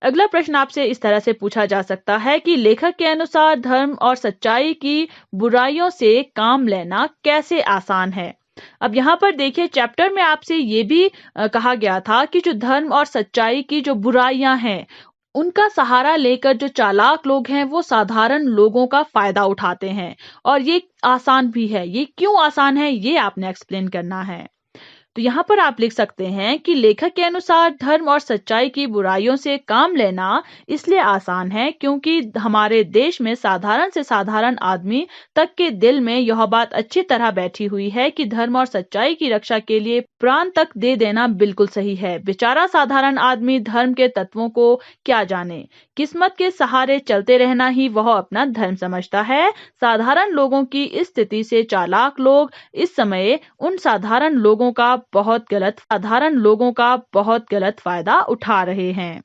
अगला प्रश्न आपसे इस तरह से पूछा जा सकता है कि लेखक के अनुसार धर्म और सच्चाई की बुराइयों से काम लेना कैसे आसान है। अब यहाँ पर देखिए, चैप्टर में आपसे ये भी कहा गया था कि जो धर्म और सच्चाई की जो बुराइयां हैं उनका सहारा लेकर जो चालाक लोग हैं वो साधारण लोगों का फायदा उठाते हैं, और ये आसान भी है। ये क्यों आसान है ये आपने एक्सप्लेन करना है। तो यहाँ पर आप लिख सकते हैं कि लेखक के अनुसार धर्म और सच्चाई की बुराइयों से काम लेना इसलिए आसान है क्योंकि हमारे देश में साधारण से साधारण आदमी तक के दिल में यह बात अच्छी तरह बैठी हुई है कि धर्म और सच्चाई की रक्षा के लिए प्राण तक दे देना बिल्कुल सही है। बेचारा साधारण आदमी धर्म के तत्वों को क्या जाने, किस्मत के सहारे चलते रहना ही वह अपना धर्म समझता है। साधारण लोगों की इस स्थिति से चालाक लोग इस समय उन साधारण लोगों का बहुत गलत फायदा उठा रहे हैं।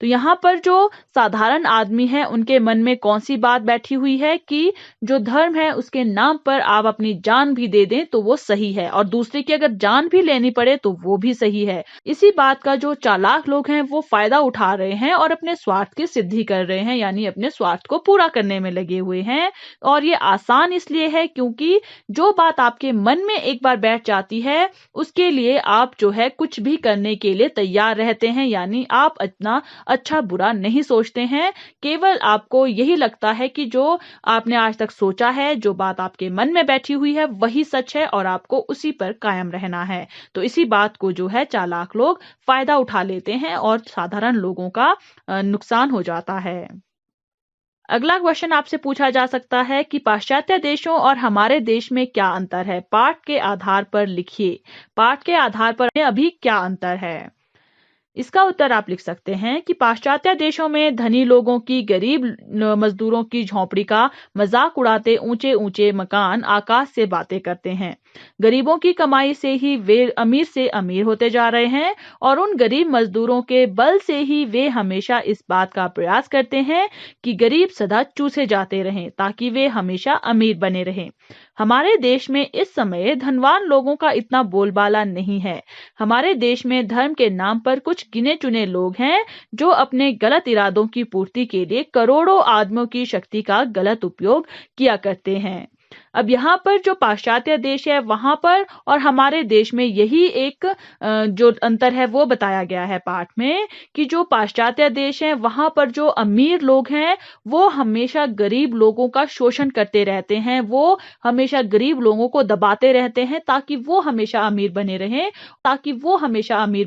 तो यहाँ पर जो साधारण आदमी है उनके मन में कौन सी बात बैठी हुई है कि जो धर्म है उसके नाम पर आप अपनी जान भी दे दें तो वो सही है, और दूसरे की अगर जान भी लेनी पड़े तो वो भी सही है। इसी बात का जो चालाक लोग हैं वो फायदा उठा रहे हैं और अपने स्वार्थ की सिद्धि कर रहे हैं, यानी अपने स्वार्थ को पूरा करने में लगे हुए हैं। और ये आसान इसलिए है क्योंकि जो बात आपके मन में एक बार बैठ जाती है उसके लिए आप जो है कुछ भी करने के लिए तैयार रहते हैं, यानी आप इतना अच्छा बुरा नहीं सोचते हैं। केवल आपको यही लगता है कि जो आपने आज तक सोचा है, जो बात आपके मन में बैठी हुई है वही सच है और आपको उसी पर कायम रहना है। तो इसी बात को जो है चालाक लोग फायदा उठा लेते हैं और साधारण लोगों का नुकसान हो जाता है। अगला क्वेश्चन आपसे पूछा जा सकता है कि पाश्चात्य देशों और हमारे देश में क्या अंतर है? पाठ के आधार पर लिखिए। पाठ के आधार पर अभी क्या अंतर है? इसका उत्तर आप लिख सकते हैं कि पाश्चात्य देशों में धनी लोगों की गरीब मजदूरों की झोंपड़ी का मजाक उड़ाते ऊंचे ऊंचे मकान आकाश से बातें करते हैं। गरीबों की कमाई से ही वे अमीर से अमीर होते जा रहे हैं और उन गरीब मजदूरों के बल से ही वे हमेशा इस बात का प्रयास करते हैं कि गरीब सदा चूसे जाते रहें ताकि वे हमेशा अमीर बने रहें। हमारे देश में इस समय धनवान लोगों का इतना बोलबाला नहीं है। हमारे देश में धर्म के नाम पर कुछ गिने चुने लोग हैं जो अपने गलत इरादों की पूर्ति के लिए करोड़ों आदमियों की शक्ति का गलत उपयोग किया करते हैं। अब यहाँ पर जो पाश्चात्य देश है वहां पर और हमारे देश में यही एक जो अंतर है वो बताया गया है पाठ में, कि जो पाश्चात्य देश है वहां पर जो अमीर लोग हैं वो हमेशा गरीब लोगों का शोषण करते रहते हैं, वो हमेशा गरीब लोगों को दबाते रहते हैं ताकि वो हमेशा अमीर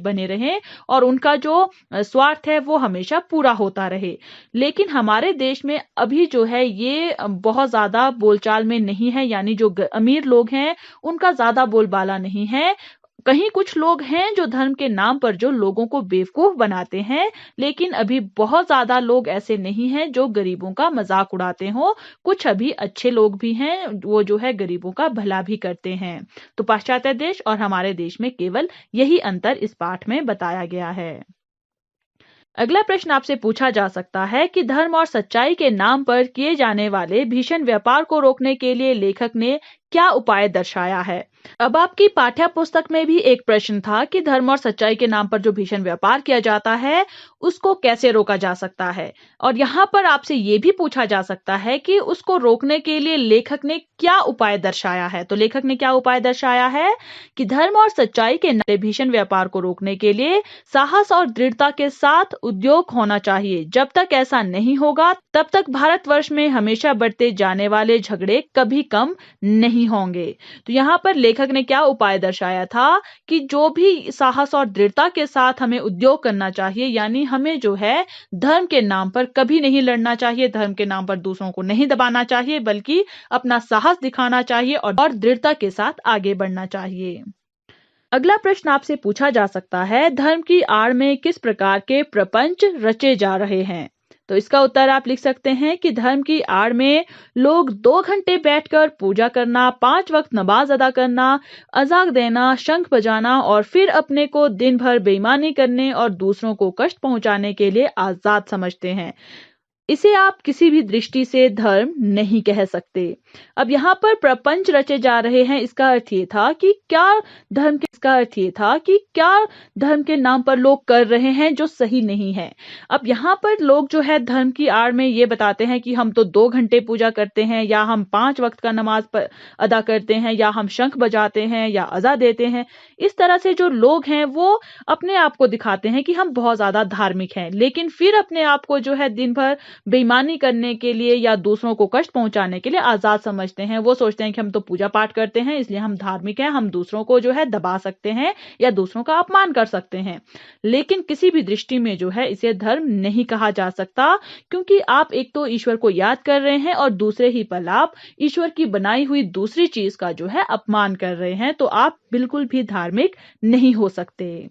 बने रहें और उनका जो स्वार्थ है वो हमेशा पूरा होता रहे। लेकिन हमारे देश में अभी जो है ये बहुत ज्यादा बोलचाल में नहीं है, यानी जो अमीर लोग हैं उनका ज्यादा बोलबाला नहीं है। कहीं कुछ लोग हैं जो धर्म के नाम पर जो लोगों को बेवकूफ बनाते हैं, लेकिन अभी बहुत ज्यादा लोग ऐसे नहीं हैं जो गरीबों का मजाक उड़ाते हो। कुछ अभी अच्छे लोग भी हैं, वो जो है गरीबों का भला भी करते हैं। तो पाश्चात्य देश और हमारे देश में केवल यही अंतर इस पाठ में बताया गया है। अगला प्रश्न आपसे पूछा जा सकता है कि धर्म और सच्चाई के नाम पर किए जाने वाले भीषण व्यापार को रोकने के लिए लेखक ने क्या उपाय दर्शाया है? अब आपकी पाठ्य पुस्तक में भी एक प्रश्न था कि धर्म और सच्चाई के नाम पर जो भीषण व्यापार किया जाता है उसको कैसे रोका जा सकता है, और यहाँ पर आपसे ये भी पूछा जा सकता है कि उसको रोकने के लिए लेखक ने क्या उपाय दर्शाया है। तो लेखक ने क्या उपाय दर्शाया है कि धर्म और सच्चाई के नाम भीषण व्यापार को रोकने के लिए साहस और दृढ़ता के साथ उद्योग होना चाहिए। जब तक ऐसा नहीं होगा तब तक भारतवर्ष में हमेशा बढ़ते जाने वाले झगड़े कभी कम नहीं होंगे। तो यहाँ पर लेखक ने क्या उपाय दर्शाया था कि जो भी साहस और दृढ़ता के साथ हमें उद्योग करना चाहिए, यानी हमें जो है धर्म के नाम पर कभी नहीं लड़ना चाहिए, धर्म के नाम पर दूसरों को नहीं दबाना चाहिए, बल्कि अपना साहस दिखाना चाहिए और दृढ़ता के साथ आगे बढ़ना चाहिए। अगला प्रश्न आपसे पूछा जा सकता है, धर्म की आड़ में किस प्रकार के प्रपंच रचे जा रहे हैं? तो इसका उत्तर आप लिख सकते हैं कि धर्म की आड़ में लोग 2 घंटे बैठकर पूजा करना, 5 वक्त नमाज अदा करना, अजाक देना, शंख बजाना और फिर अपने को दिन भर बेईमानी करने और दूसरों को कष्ट पहुंचाने के लिए आजाद समझते हैं। इसे आप किसी भी दृष्टि से धर्म नहीं कह सकते। अब यहाँ पर प्रपंच रचे जा रहे हैं, इसका अर्थ ये था कि क्या धर्म के नाम पर लोग कर रहे हैं जो सही नहीं है। अब यहाँ पर लोग जो है धर्म की आड़ में ये बताते हैं कि हम तो 2 घंटे पूजा करते हैं, या हम 5 वक्त का नमाज अदा करते हैं, या हम शंख बजाते हैं या अज़ा देते हैं। इस तरह से जो लोग हैं वो अपने आप को दिखाते हैं कि हम बहुत ज्यादा धार्मिक हैं, लेकिन फिर अपने आप को जो है दिन भर बेईमानी करने के लिए या दूसरों को कष्ट पहुंचाने के लिए आजाद समझते हैं। वो सोचते हैं कि हम तो पूजा पाठ करते हैं इसलिए हम धार्मिक हैं, हम दूसरों को जो है दबा सकते हैं या दूसरों का अपमान कर सकते हैं। लेकिन किसी भी दृष्टि में जो है इसे धर्म नहीं कहा जा सकता, क्योंकि आप एक तो ईश्वर को याद कर रहे हैं और दूसरे ही पल आप ईश्वर की बनाई हुई दूसरी चीज का जो है अपमान कर रहे हैं, तो आप बिल्कुल भी धार्मिक नहीं हो सकते।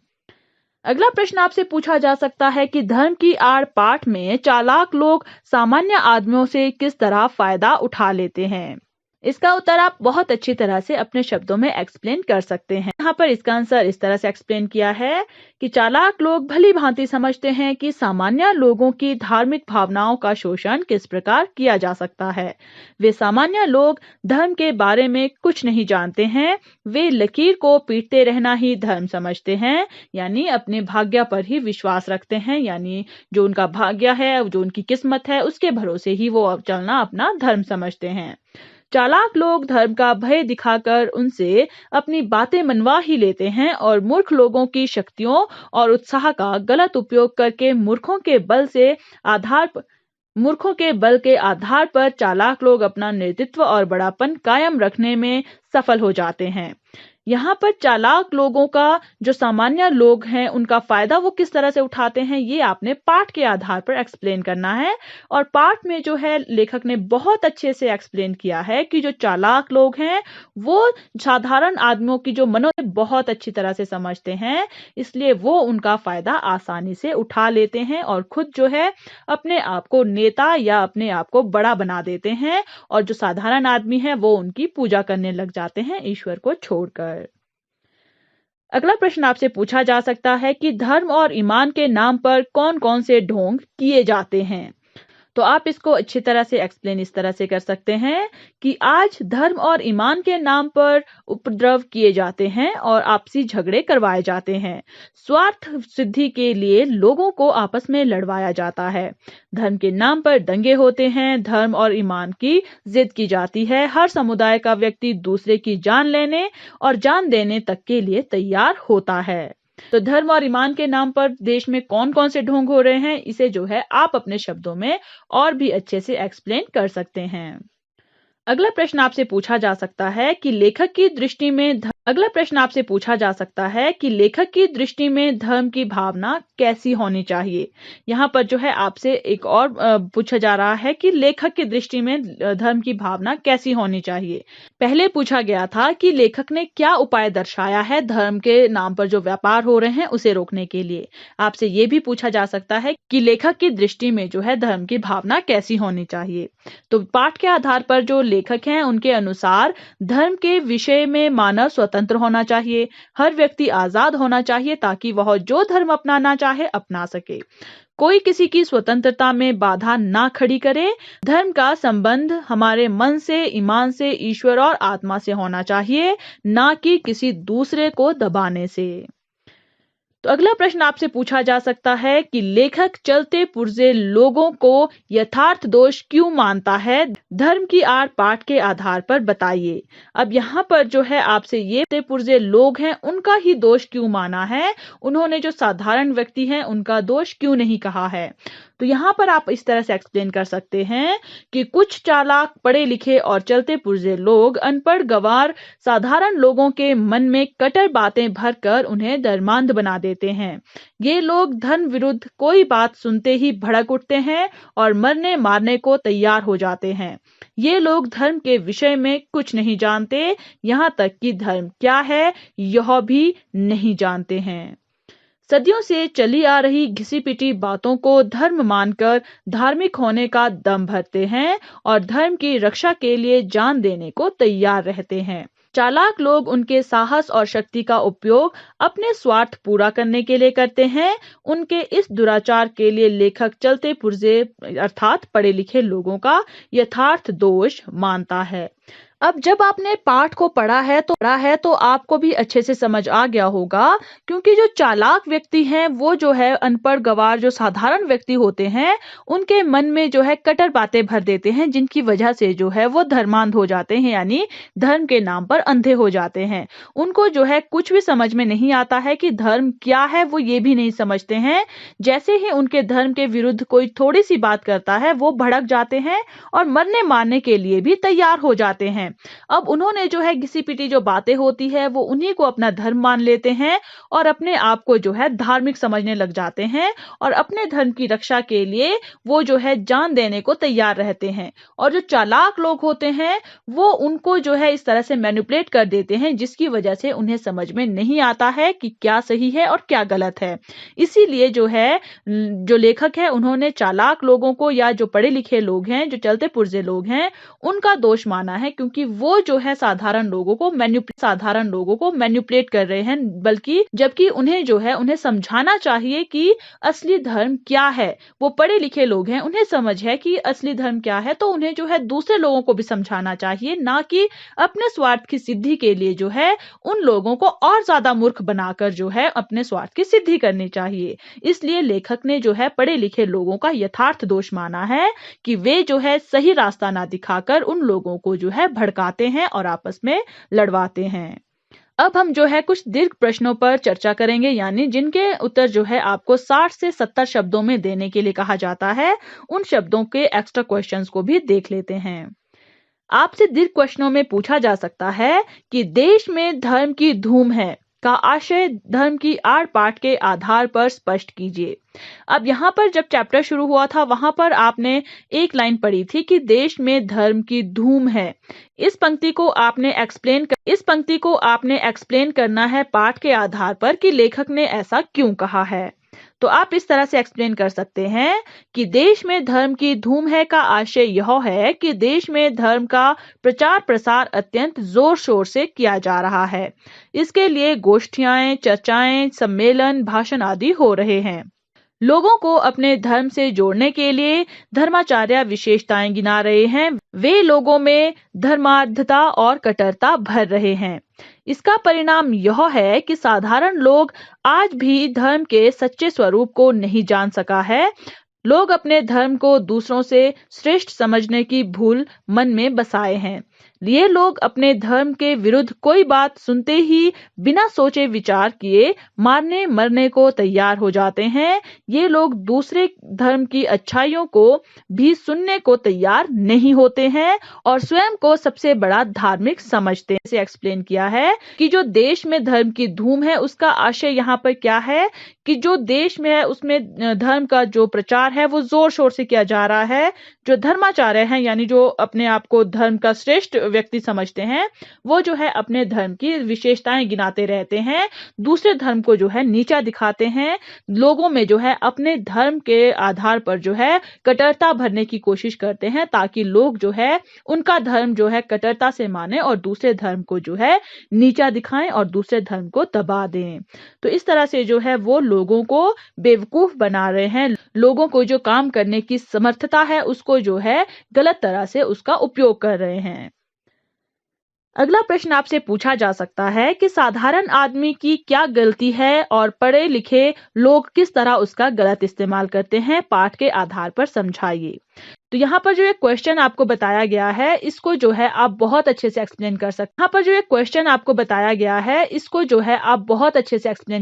अगला प्रश्न आपसे पूछा जा सकता है कि धर्म की आड़ पाठ में चालाक लोग सामान्य आदमियों से किस तरह फायदा उठा लेते हैं। इसका उत्तर आप बहुत अच्छी तरह से अपने शब्दों में एक्सप्लेन कर सकते हैं। यहाँ पर इसका आंसर इस तरह से एक्सप्लेन किया है कि चालाक लोग भली भांति समझते हैं कि सामान्य लोगों की धार्मिक भावनाओं का शोषण किस प्रकार किया जा सकता है। वे सामान्य लोग धर्म के बारे में कुछ नहीं जानते हैं। वे लकीर को पीटते रहना ही धर्म समझते हैं, यानी अपने भाग्य पर ही विश्वास रखते हैं, यानी जो उनका भाग्य है, जो उनकी किस्मत है, उसके भरोसे ही वो चलना अपना धर्म समझते हैं। चालाक लोग धर्म का भय दिखाकर उनसे अपनी बातें मनवा ही लेते हैं और मूर्ख लोगों की शक्तियों और उत्साह का गलत उपयोग करके मूर्खों के बल के आधार पर चालाक लोग अपना नेतृत्व और बड़ापन कायम रखने में सफल हो जाते हैं। यहाँ पर चालाक लोगों का जो सामान्य लोग हैं उनका फायदा वो किस तरह से उठाते हैं, ये आपने पाठ के आधार पर एक्सप्लेन करना है। और पाठ में जो है लेखक ने बहुत अच्छे से एक्सप्लेन किया है कि जो चालाक लोग हैं वो साधारण आदमियों की जो मनो बहुत अच्छी तरह से समझते हैं, इसलिए वो उनका फायदा आसानी से उठा लेते हैं और खुद जो है अपने आप को नेता या अपने आप को बड़ा बना देते हैं, और जो साधारण आदमी है वो उनकी पूजा करने लग जाते हैं ईश्वर को छोड़कर। अगला प्रश्न आपसे पूछा जा सकता है कि धर्म और ईमान के नाम पर कौन कौन से ढोंग किए जाते हैं। तो आप इसको अच्छी तरह से एक्सप्लेन इस तरह से कर सकते हैं कि आज धर्म और ईमान के नाम पर उपद्रव किए जाते हैं और आपसी झगड़े करवाए जाते हैं। स्वार्थ सिद्धि के लिए लोगों को आपस में लड़वाया जाता है। धर्म के नाम पर दंगे होते हैं। धर्म और ईमान की जिद की जाती है। हर समुदाय का व्यक्ति दूसरे की जान लेने और जान देने तक के लिए तैयार होता है। तो धर्म और ईमान के नाम पर देश में कौन कौन से ढोंग हो रहे हैं, इसे जो है आप अपने शब्दों में और भी अच्छे से एक्सप्लेन कर सकते हैं। अगला प्रश्न आपसे पूछा जा सकता है कि लेखक की दृष्टि में धर्म की भावना कैसी होनी चाहिए। यहाँ पर जो है आपसे एक और पूछा जा रहा है कि लेखक की दृष्टि में धर्म की भावना कैसी होनी चाहिए। पहले पूछा गया था कि लेखक ने क्या उपाय दर्शाया है धर्म के नाम पर जो व्यापार हो रहे हैं उसे रोकने के लिए। आपसे ये भी पूछा जा सकता है कि लेखक की दृष्टि में जो है धर्म की भावना कैसी होनी चाहिए। तो पाठ के आधार पर जो लेखक हैं उनके अनुसार धर्म के विषय में मानव स्वतंत्र होना चाहिए। हर व्यक्ति आजाद होना चाहिए ताकि वह जो धर्म अपनाना चाहे अपना सके। कोई किसी की स्वतंत्रता में बाधा ना खड़ी करे। धर्म का संबंध हमारे मन से, ईमान से, ईश्वर और आत्मा से होना चाहिए, ना कि किसी दूसरे को दबाने से। तो अगला प्रश्न आपसे पूछा जा सकता है कि लेखक चलते पुर्जे लोगों को यथार्थ दोष क्यों मानता है। धर्म की आड़ पाठ के आधार पर बताइए। अब यहाँ पर जो है आपसे ये पुर्जे लोग हैं उनका ही दोष क्यों माना है, उन्होंने जो साधारण व्यक्ति हैं उनका दोष क्यों नहीं कहा है। तो यहाँ पर आप इस तरह से एक्सप्लेन कर सकते हैं कि कुछ चालाक, पढ़े लिखे और चलते पुर्जे लोग अनपढ़, गंवार साधारण लोगों के मन में कट्टर बातें भरकर उन्हें धर्मांध बना देते हैं। ये लोग धर्म विरुद्ध कोई बात सुनते ही भड़क उठते हैं और मरने मारने को तैयार हो जाते हैं। ये लोग धर्म के विषय में कुछ नहीं जानते, यहाँ तक कि धर्म क्या है यह भी नहीं जानते हैं। सदियों से चली आ रही घिसी पिटी बातों को धर्म मानकर धार्मिक होने का दम भरते हैं और धर्म की रक्षा के लिए जान देने को तैयार रहते हैं। चालाक लोग उनके साहस और शक्ति का उपयोग अपने स्वार्थ पूरा करने के लिए करते हैं। उनके इस दुराचार के लिए लेखक चलते पुर्जे अर्थात पढ़े लिखे लोगों का यथार्थ दोष मानता है। अब जब आपने पाठ को पढ़ा है तो आपको भी अच्छे से समझ आ गया होगा, क्योंकि जो चालाक व्यक्ति हैं वो जो है अनपढ़, गंवार जो साधारण व्यक्ति होते हैं उनके मन में जो है कट्टर बातें भर देते हैं, जिनकी वजह से जो है वो धर्मांध हो जाते हैं, यानी धर्म के नाम पर अंधे हो जाते हैं। उनको जो है कुछ भी समझ में नहीं आता है कि धर्म क्या है, वो ये भी नहीं समझते हैं। जैसे ही उनके धर्म के विरुद्ध कोई थोड़ी सी बात करता है वो भड़क जाते हैं और मरने मारने के लिए भी तैयार हो जाते हैं। अब उन्होंने जो है घिसी पिटी जो बातें होती है वो उन्हीं को अपना धर्म मान लेते हैं और अपने आप को जो है धार्मिक समझने लग जाते हैं और अपने धर्म की रक्षा के लिए वो जो है जान देने को तैयार रहते हैं। और जो चालाक लोग होते हैं वो उनको जो है इस तरह से मैनिपुलेट कर देते हैं, जिसकी वजह से उन्हें समझ में नहीं आता है कि क्या सही है और क्या गलत है। इसीलिए जो है जो लेखक है उन्होंने चालाक लोगों को या जो पढ़े लिखे लोग हैं, जो चलते पुर्जे लोग हैं, उनका दोष माना है, क्योंकि कि वो जो है साधारण लोगों को मैनिपुलेट कर रहे हैं, बल्कि जबकि उन्हें जो है उन्हें समझाना चाहिए कि असली धर्म क्या है। वो पढ़े लिखे लोग हैं, उन्हें समझ है कि असली धर्म क्या है, तो उन्हें जो है दूसरे लोगों को भी समझाना चाहिए, ना कि अपने स्वार्थ की सिद्धि के लिए जो है उन लोगों को और ज्यादा मूर्ख बनाकर जो है अपने स्वार्थ की सिद्धि करनी चाहिए। इसलिए लेखक ने जो है पढ़े लिखे लोगों का यथार्थ दोष माना है कि वे जो है सही रास्ता ना दिखाकर उन लोगों को जो है भड़काते हैं और आपस में लड़वाते हैं। अब हम जो है कुछ दीर्घ प्रश्नों पर चर्चा करेंगे, यानी जिनके उत्तर जो है आपको 60 से 70 शब्दों में देने के लिए कहा जाता है। उन शब्दों के एक्स्ट्रा क्वेश्चंस को भी देख लेते हैं। आपसे दीर्घ क्वेश्चनों में पूछा जा सकता है कि देश में धर्म की धूम है का आशय धर्म की आड़ पाठ के आधार पर स्पष्ट कीजिए। अब यहाँ पर जब चैप्टर शुरू हुआ था वहां पर आपने एक लाइन पढ़ी थी कि देश में धर्म की धूम है। इस पंक्ति को आपने एक्सप्लेन करना है पाठ के आधार पर कि लेखक ने ऐसा क्यों कहा है। तो आप इस तरह से एक्सप्लेन कर सकते हैं कि देश में धर्म की धूम है का आशय यह है कि देश में धर्म का प्रचार प्रसार अत्यंत जोर शोर से किया जा रहा है। इसके लिए गोष्ठियां, चर्चाएं, सम्मेलन, भाषण आदि हो रहे हैं। लोगों को अपने धर्म से जोड़ने के लिए धर्माचार्य विशेषताएं गिना रहे हैं। वे लोगों में धर्मार्धता और कट्टरता भर रहे हैं। इसका परिणाम यह है कि साधारण लोग आज भी धर्म के सच्चे स्वरूप को नहीं जान सका है। लोग अपने धर्म को दूसरों से श्रेष्ठ समझने की भूल मन में बसाए हैं। ये लोग अपने धर्म के विरुद्ध कोई बात सुनते ही बिना सोचे विचार किए मारने मरने को तैयार हो जाते हैं। ये लोग दूसरे धर्म की अच्छाइयों को भी सुनने को तैयार नहीं होते हैं और स्वयं को सबसे बड़ा धार्मिक समझते हैं। इसे एक्सप्लेन किया है कि जो देश में धर्म की धूम है उसका आशय यहाँ पर क्या है कि जो देश में है उसमें धर्म का जो प्रचार है वो जोर शोर से किया जा रहा है। जो धर्माचार्य हैं यानी जो अपने आप को धर्म का श्रेष्ठ व्यक्ति समझते हैं वो जो है अपने धर्म की विशेषताएं गिनाते रहते हैं, दूसरे धर्म को जो है नीचा दिखाते हैं। लोगों में जो है अपने धर्म के आधार पर जो है कट्टरता भरने की कोशिश करते हैं ताकि लोग जो है उनका धर्म जो है कट्टरता से माने और दूसरे धर्म को जो है नीचा दिखाएं और दूसरे धर्म को दबा दें। तो इस तरह से जो है वो लोगों को बेवकूफ बना रहे हैं। लोगों को जो काम करने की समर्थता है उसको जो है गलत तरह से उसका उपयोग कर रहे हैं। अगला प्रश्न आपसे पूछा जा सकता है कि साधारण आदमी की क्या गलती है और पढ़े लिखे लोग किस तरह उसका गलत इस्तेमाल करते हैं, पाठ के आधार पर समझाइए। तो यहाँ पर जो एक क्वेश्चन आपको बताया गया है इसको जो है आप बहुत अच्छे से एक्सप्लेन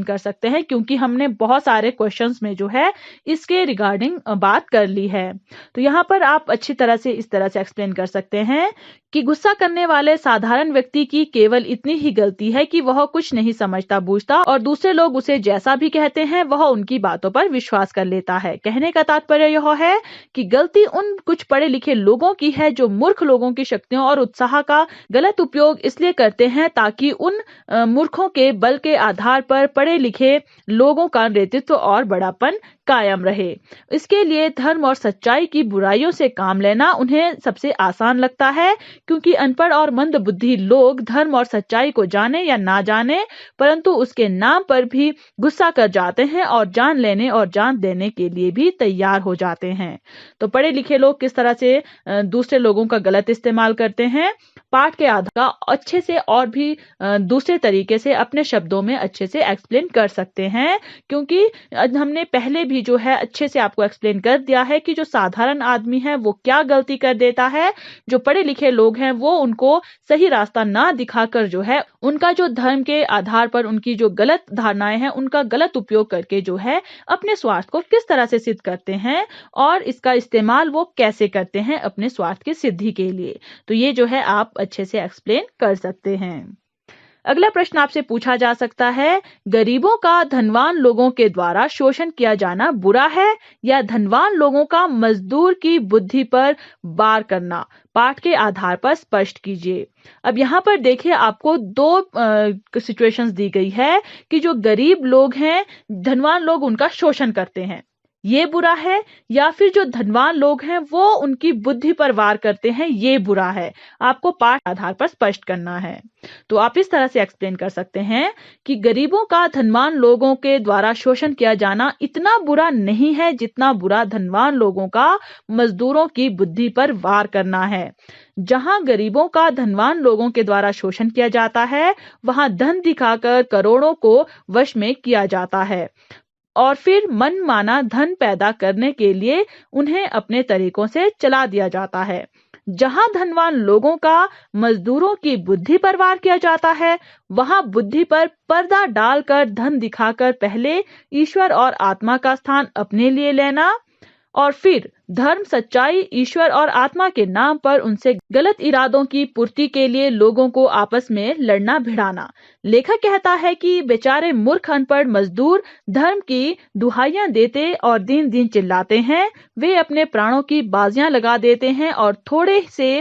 कर सकते हैं क्योंकि हमने बहुत सारे क्वेश्चंस में जो है इसके रिगार्डिंग बात कर ली है। तो यहाँ पर आप अच्छी तरह से इस तरह से एक्सप्लेन कर सकते हैं कि गुस्सा करने वाले साधारण व्यक्ति की केवल इतनी ही गलती है कि वह कुछ नहीं समझता बूझता और दूसरे लोग उसे जैसा भी कहते हैं वह उनकी बातों पर विश्वास कर लेता है। कहने का तात्पर्य यह है कि गलती उन कुछ पढ़े लिखे लोगों की है जो मूर्ख लोगों की शक्तियों और उत्साह का गलत उपयोग इसलिए करते हैं ताकि उन मूर्खों के बल के आधार पर पढ़े लिखे लोगों का नेतृत्व और बड़ापन कायम रहे। इसके लिए धर्म और सच्चाई की बुराइयों से काम लेना उन्हें सबसे आसान लगता है क्योंकि अनपढ़ और मंद बुद्धि लोग धर्म और सच्चाई को जाने या ना जाने परंतु उसके नाम पर भी गुस्सा कर जाते हैं और जान लेने और जान देने के लिए भी तैयार हो जाते हैं। तो पढ़े लिखे लोग किस तरह से दूसरे लोगों का गलत इस्तेमाल करते हैं, पाठ के आधार का अच्छे से और भी दूसरे तरीके से अपने शब्दों में अच्छे से एक्सप्लेन कर सकते हैं क्योंकि हमने पहले भी जो है अच्छे से आपको एक्सप्लेन कर दिया है कि जो साधारण आदमी है वो क्या गलती कर देता है। जो पढ़े लिखे लोग हैं वो उनको सही रास्ता ना दिखाकर जो है उनका जो धर्म के आधार पर उनकी जो गलत धारणाएं हैं उनका गलत उपयोग करके जो है अपने स्वार्थ को किस तरह से सिद्ध करते हैं और इसका इस्तेमाल वो कैसे करते हैं अपने स्वार्थ की सिद्धि के लिए। तो ये जो है आप अच्छे से एक्सप्लेन कर सकते हैं। अगला प्रश्न आपसे पूछा जा सकता है, गरीबों का धनवान लोगों के द्वारा शोषण किया जाना बुरा है या धनवान लोगों का मजदूर की बुद्धि पर वार करना, पाठ के आधार पर स्पष्ट कीजिए। अब यहाँ पर देखिए आपको दो सिचुएशंस दी गई है कि जो गरीब लोग हैं धनवान लोग उनका शोषण करते हैं। ये बुरा है, या फिर जो धनवान लोग हैं वो उनकी बुद्धि पर वार करते हैं, ये बुरा है। आपको पाठ आधार पर स्पष्ट करना है। तो आप इस तरह से एक्सप्लेन कर सकते हैं कि गरीबों का धनवान लोगों के द्वारा शोषण किया जाना इतना बुरा नहीं है जितना बुरा धनवान लोगों का मजदूरों की बुद्धि पर वार करना है। जहां गरीबों का धनवान लोगों के द्वारा शोषण किया जाता है, वहां धन दिखाकर करोड़ों को वश में किया जाता है और फिर मनमाना धन पैदा करने के लिए उन्हें अपने तरीकों से चला दिया जाता है। जहां धनवान लोगों का मजदूरों की बुद्धि पर वार किया जाता है, वहां बुद्धि पर पर्दा डालकर धन दिखाकर पहले ईश्वर और आत्मा का स्थान अपने लिए लेना और फिर धर्म, सच्चाई, ईश्वर और आत्मा के नाम पर उनसे गलत इरादों की पूर्ति के लिए लोगों को आपस में लड़ना भिड़ाना। लेखक कहता है कि बेचारे मूर्ख अनपढ़ मजदूर धर्म की दुहाइयां देते और दिन दिन चिल्लाते हैं। वे अपने प्राणों की बाजियां लगा देते हैं और थोड़े से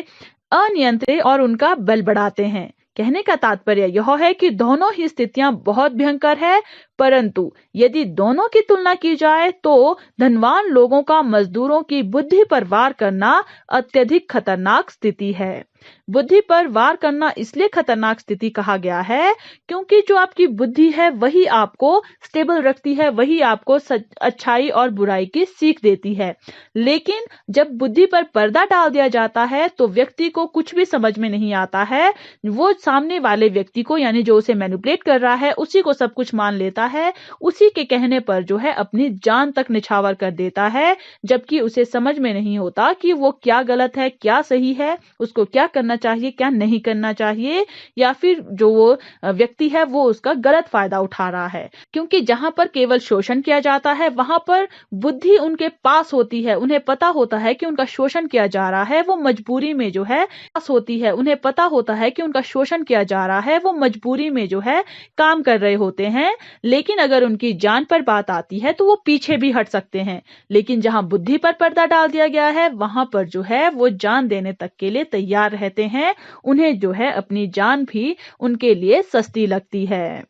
अनियंत्रित और उनका बल बढ़ाते हैं। कहने का तात्पर्य यह है कि दोनों ही स्थितियां बहुत भयंकर है, परंतु यदि दोनों की तुलना की जाए तो धनवान लोगों का मजदूरों की बुद्धि पर वार करना अत्यधिक खतरनाक स्थिति है। बुद्धि पर वार करना इसलिए खतरनाक स्थिति कहा गया है क्योंकि जो आपकी बुद्धि है वही आपको स्टेबल रखती है, वही आपको अच्छाई और बुराई की सीख देती है। लेकिन जब बुद्धि पर पर्दा डाल दिया जाता है तो व्यक्ति को कुछ भी समझ में नहीं आता है। वो सामने वाले व्यक्ति को, यानी जो उसे मैनिपुलेट कर रहा है, उसी को सब कुछ मान लेता है। उसी के कहने पर जो है अपनी जान तक निछावर कर देता है, जबकि उसे समझ में नहीं होता कि वो क्या गलत है, क्या सही है, उसको क्या करना चाहिए, क्या नहीं करना चाहिए, या फिर जो वो व्यक्ति है वो उसका गलत फायदा उठा रहा है। क्योंकि जहां पर केवल शोषण किया जाता है वहां पर बुद्धि उनके पास होती है। उन्हें पता होता है कि उनका शोषण किया जा रहा है, वो मजबूरी में जो है पास होती है। उन्हें पता होता है कि उनका शोषण किया जा रहा है, वो मजबूरी में जो है काम कर रहे होते हैं। लेकिन अगर उनकी जान पर बात आती है तो वो पीछे भी हट सकते हैं। लेकिन जहां बुद्धि पर पर्दा डाल दिया गया है वहां पर जो है वो जान देने तक के लिए तैयार रहते हैं। उन्हें जो है अपनी जान भी उनके लिए सस्ती लगती है।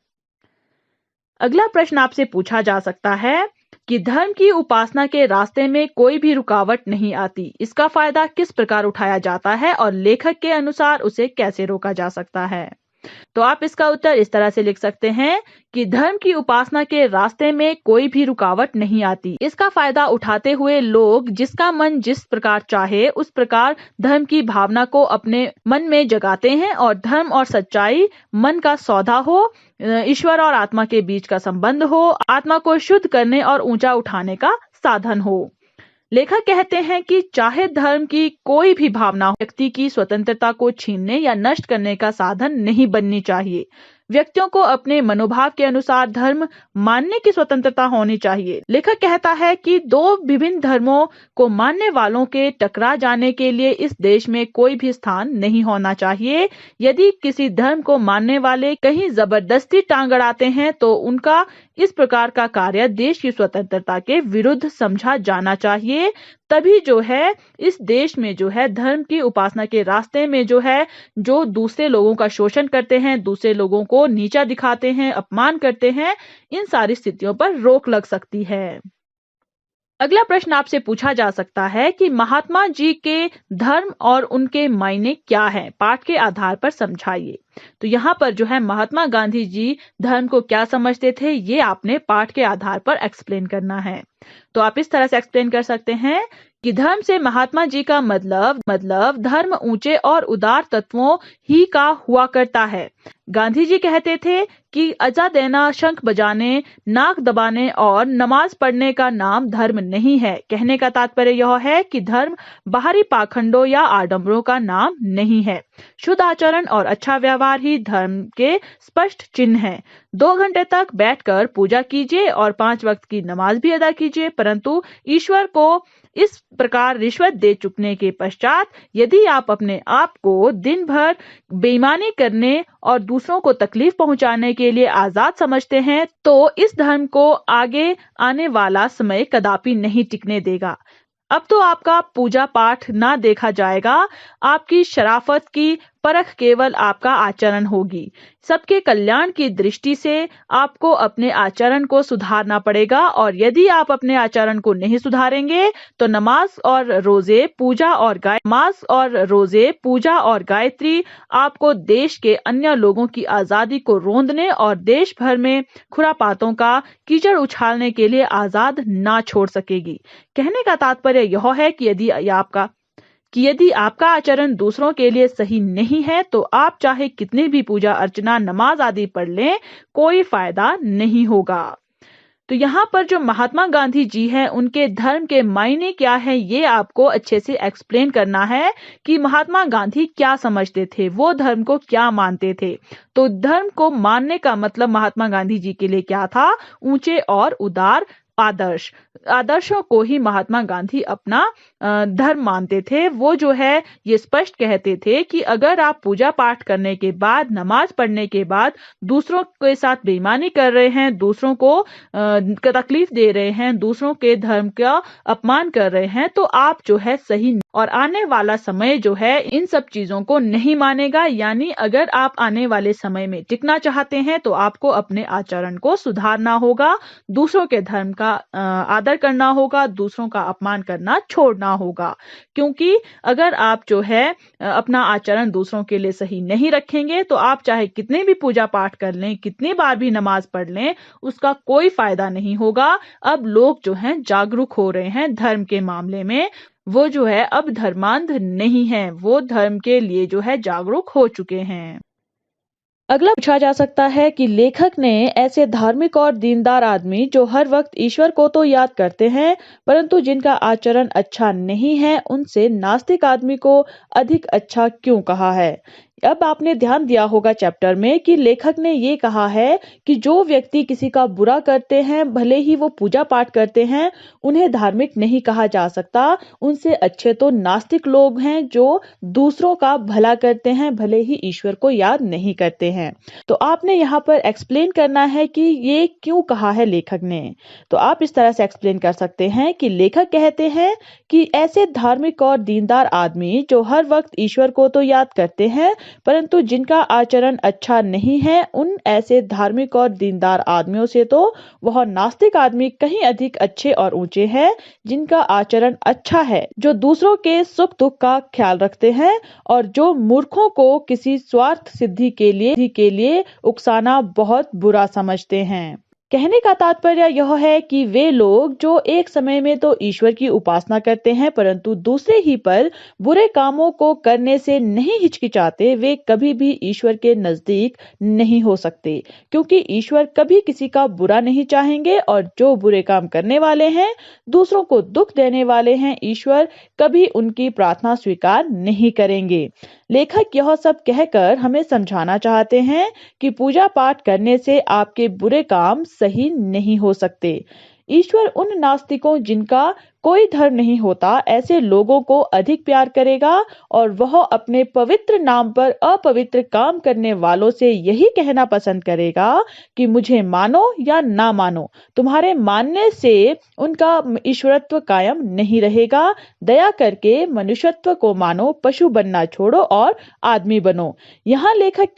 अगला प्रश्न आपसे पूछा जा सकता है कि धर्म की उपासना के रास्ते में कोई भी रुकावट नहीं आती, इसका फायदा किस प्रकार उठाया जाता है और लेखक के अनुसार उसे कैसे रोका जा सकता है। तो आप इसका उत्तर इस तरह से लिख सकते हैं कि धर्म की उपासना के रास्ते में कोई भी रुकावट नहीं आती। इसका फायदा उठाते हुए लोग जिसका मन जिस प्रकार चाहे उस प्रकार धर्म की भावना को अपने मन में जगाते हैं और धर्म और सच्चाई मन का सौदा हो, ईश्वर और आत्मा के बीच का संबंध हो, आत्मा को शुद्ध करने और ऊंचा उठाने का साधन हो। लेखक कहते हैं कि चाहे धर्म की कोई भी भावना व्यक्ति की स्वतंत्रता को छीनने या नष्ट करने का साधन नहीं बननी चाहिए। व्यक्तियों को अपने मनोभाव के अनुसार धर्म मानने की स्वतंत्रता होनी चाहिए। लेखक कहता है कि दो विभिन्न धर्मों को मानने वालों के टकरा जाने के लिए इस देश में कोई भी स्थान नहीं होना चाहिए। यदि किसी धर्म को मानने वाले कहीं जबरदस्ती टांग अड़ाते हैं तो उनका इस प्रकार का कार्य देश की स्वतंत्रता के विरुद्ध समझा जाना चाहिए। तभी जो है इस देश में जो है धर्म की उपासना के रास्ते में जो है जो दूसरे लोगों का शोषण करते हैं, दूसरे लोगों को नीचा दिखाते हैं, अपमान करते हैं, इन सारी स्थितियों पर रोक लग सकती है। अगला प्रश्न आपसे पूछा जा सकता है कि महात्मा जी के धर्म और उनके मायने क्या हैं, पाठ के आधार पर समझाइए। तो यहाँ पर जो है महात्मा गांधी जी धर्म को क्या समझते थे ये आपने पाठ के आधार पर एक्सप्लेन करना है। तो आप इस तरह से एक्सप्लेन कर सकते हैं कि धर्म से महात्मा जी का मतलब धर्म ऊंचे और उदार तत्वों ही का हुआ करता है। गांधी जी कहते थे कि अजा देना, शंख बजाने, नाक दबाने और नमाज पढ़ने का नाम धर्म नहीं है। कहने का तात्पर्य यह है कि धर्म बाहरी पाखंडों या आडंबरों का नाम नहीं है। शुद्ध आचरण और अच्छा व्यवहार ही धर्म के स्पष्ट चिन्ह हैं। 2 घंटे तक बैठकर पूजा कीजिए और 5 वक्त की नमाज भी अदा कीजिए, परंतु ईश्वर को इस प्रकार रिश्वत दे चुकने के पश्चात यदि आप अपने आप को दिन भर बेईमानी करने और दूसरों को तकलीफ पहुंचाने के लिए आजाद समझते हैं तो इस धर्म को आगे आने वाला समय कदापि नहीं टिकने देगा। अब तो आपका पूजा पाठ ना देखा जाएगा, आपकी शराफत की परख केवल आपका आचरण होगी। सबके कल्याण की दृष्टि से आपको अपने आचरण को सुधारना पड़ेगा, और यदि आप अपने आचरण को नहीं सुधारेंगे तो नमाज और रोजे, पूजा और गायत्री आपको देश के अन्य लोगों की आजादी को रोंदने और देश भर में खुरापातों का कीचड़ उछालने के लिए आजाद ना छोड़ सकेगी। कहने का तात्पर्य यह है कि यदि आपका आचरण दूसरों के लिए सही नहीं है तो आप चाहे कितनी भी पूजा अर्चना, नमाज आदि पढ़ लें, कोई फायदा नहीं होगा। तो यहाँ पर जो महात्मा गांधी जी हैं, उनके धर्म के मायने क्या है, ये आपको अच्छे से एक्सप्लेन करना है कि महात्मा गांधी क्या समझते थे, वो धर्म को क्या मानते थे। तो धर्म को मानने का मतलब महात्मा गांधी जी के लिए क्या था? ऊंचे और उदार आदर्शों को ही महात्मा गांधी अपना धर्म मानते थे। वो जो है ये स्पष्ट कहते थे कि अगर आप पूजा पाठ करने के बाद, नमाज पढ़ने के बाद दूसरों के साथ बेईमानी कर रहे हैं, दूसरों को तकलीफ दे रहे हैं, दूसरों के धर्म का अपमान कर रहे हैं, तो आप जो है सही, और आने वाला समय जो है इन सब चीजों को नहीं मानेगा। यानी अगर आप आने वाले समय में टिकना चाहते हैं तो आपको अपने आचरण को सुधारना होगा, दूसरों के धर्म का आदर करना होगा, दूसरों का अपमान करना छोड़ना होगा। क्योंकि अगर आप जो है अपना आचरण दूसरों के लिए सही नहीं रखेंगे तो आप चाहे कितने भी पूजा पाठ कर लें, कितनी बार भी नमाज पढ़ लें, उसका कोई फायदा नहीं होगा। अब लोग जो हैं जागरूक हो रहे हैं धर्म के मामले में, वो जो है अब धर्मांध नहीं है, वो धर्म के लिए जो है जागरूक हो चुके हैं। अगला पूछा जा सकता है कि लेखक ने ऐसे धार्मिक और दीनदार आदमी जो हर वक्त ईश्वर को तो याद करते हैं परंतु जिनका आचरण अच्छा नहीं है, उनसे नास्तिक आदमी को अधिक अच्छा क्यों कहा है। अब आपने ध्यान दिया होगा चैप्टर में कि लेखक ने ये कहा है कि जो व्यक्ति किसी का बुरा करते हैं, भले ही वो पूजा पाठ करते हैं, उन्हें धार्मिक नहीं कहा जा सकता। उनसे अच्छे तो नास्तिक लोग हैं जो दूसरों का भला करते हैं, भले ही ईश्वर को याद नहीं करते हैं। तो आपने यहाँ पर एक्सप्लेन करना है कि ये क्यों कहा है लेखक ने। तो आप इस तरह से एक्सप्लेन कर सकते हैं कि लेखक कहते हैं कि ऐसे धार्मिक और दीनदार आदमी जो हर वक्त ईश्वर को तो याद करते हैं परंतु जिनका आचरण अच्छा नहीं है, उन ऐसे धार्मिक और दीनदार आदमियों से तो वह नास्तिक आदमी कहीं अधिक अच्छे और ऊंचे हैं, जिनका आचरण अच्छा है, जो दूसरों के सुख दुख का ख्याल रखते हैं और जो मूर्खों को किसी स्वार्थ सिद्धि के लिए उकसाना बहुत बुरा समझते हैं। कहने का तात्पर्य यह है कि वे लोग जो एक समय में तो ईश्वर की उपासना करते हैं परंतु दूसरे ही पर बुरे कामों को करने से नहीं हिचकिचाते, वे कभी भी ईश्वर के नजदीक नहीं हो सकते, क्योंकि ईश्वर कभी किसी का बुरा नहीं चाहेंगे और जो बुरे काम करने वाले हैं, दूसरों को दुख देने वाले हैं, ईश्वर कभी उनकी प्रार्थना स्वीकार नहीं करेंगे। लेखक यह सब कहकर हमें समझाना चाहते हैं कि पूजा पाठ करने से आपके बुरे काम सही नहीं हो सकते। ईश्वर उन नास्तिकों जिनका कोई धर्म नहीं होता, ऐसे लोगों को अधिक प्यार करेगा और वह अपने पवित्र नाम पर अपवित्र काम करने वालों से यही कहना पसंद करेगा कि मुझे मानो या ना मानो, तुम्हारे मानने से उनका ईश्वरत्व कायम नहीं रहेगा। दया करके मनुष्यत्व को मानो, पशु बनना छोड़ो और आदमी बनो। यहाँ लेखक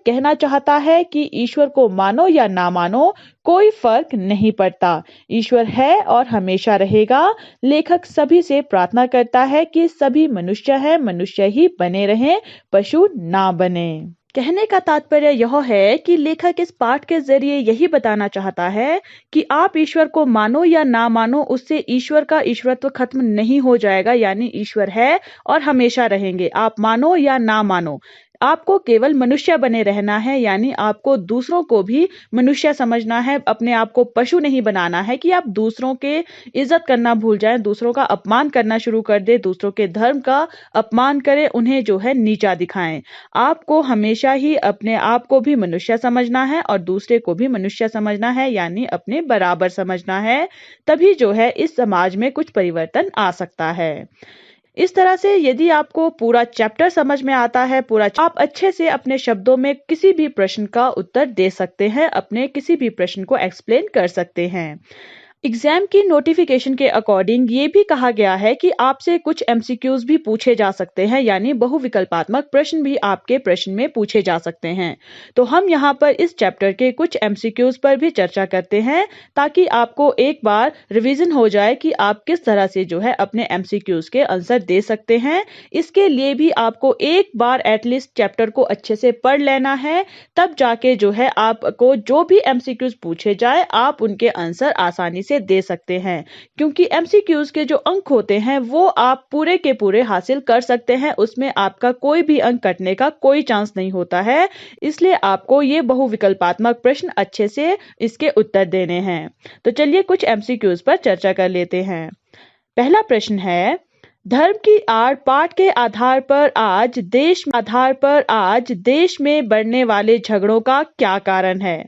कहना चाहता है कि ईश्वर को मानो या ना मानो, कोई फर्क नहीं पड़ता। ईश्वर है और हमेशा रहेगा। लेखक सभी से प्रार्थना करता है कि सभी मनुष्य हैं, मनुष्य ही बने रहें, पशु ना बने। कहने का तात्पर्य यह है कि लेखक इस पाठ के जरिए यही बताना चाहता है कि आप ईश्वर को मानो या ना मानो, उससे ईश्वर का ईश्वरत्व खत्म नहीं हो जाएगा। यानी ईश्वर है और हमेशा रहेंगे, आप मानो या ना मानो। आपको केवल मनुष्य बने रहना है, यानी आपको दूसरों को भी मनुष्य समझना है, अपने आप को पशु नहीं बनाना है कि आप दूसरों के इज्जत करना भूल जाएं, दूसरों का अपमान करना शुरू कर दे, दूसरों के धर्म का अपमान करें, उन्हें जो है नीचा दिखाएं। आपको हमेशा ही अपने आप को भी मनुष्य समझना है और दूसरे को भी मनुष्य समझना है, यानी अपने बराबर समझना है। तभी जो है इस समाज में कुछ परिवर्तन आ सकता है। इस तरह से यदि आपको पूरा चैप्टर समझ में आता है, आप अच्छे से अपने शब्दों में किसी भी प्रश्न का उत्तर दे सकते हैं, अपने किसी भी प्रश्न को एक्सप्लेन कर सकते हैं। एग्जाम की नोटिफिकेशन के अकॉर्डिंग ये भी कहा गया है कि आपसे कुछ एमसीक्यूज भी पूछे जा सकते हैं, यानी बहुविकल्पात्मक प्रश्न भी आपके प्रश्न में पूछे जा सकते हैं। तो हम यहाँ पर इस चैप्टर के कुछ एमसीक्यूज पर भी चर्चा करते हैं, ताकि आपको एक बार रिवीजन हो जाए कि आप किस तरह से जो है अपने एमसीक्यूज के आंसर दे सकते हैं। इसके लिए भी आपको एक बार एटलीस्ट चैप्टर को अच्छे से पढ़ लेना है, तब जाके जो है आपको जो भी एमसीक्यूज पूछे जाए आप उनके आंसर आसानी से दे सकते हैं। क्योंकि एमसीक्यूज के जो अंक होते हैं वो आप पूरे के पूरे हासिल कर सकते हैं, उसमें आपका कोई भी अंक कटने का कोई चांस नहीं होता है। इसलिए आपको ये बहुविकल्पात्मक प्रश्न अच्छे से इसके उत्तर देने हैं। तो चलिए कुछ एमसीक्यूज पर चर्चा कर लेते हैं। पहला प्रश्न है, धर्म की आड़ पाठ के आधार पर आज देश में बढ़ने वाले झगड़ों का क्या कारण है?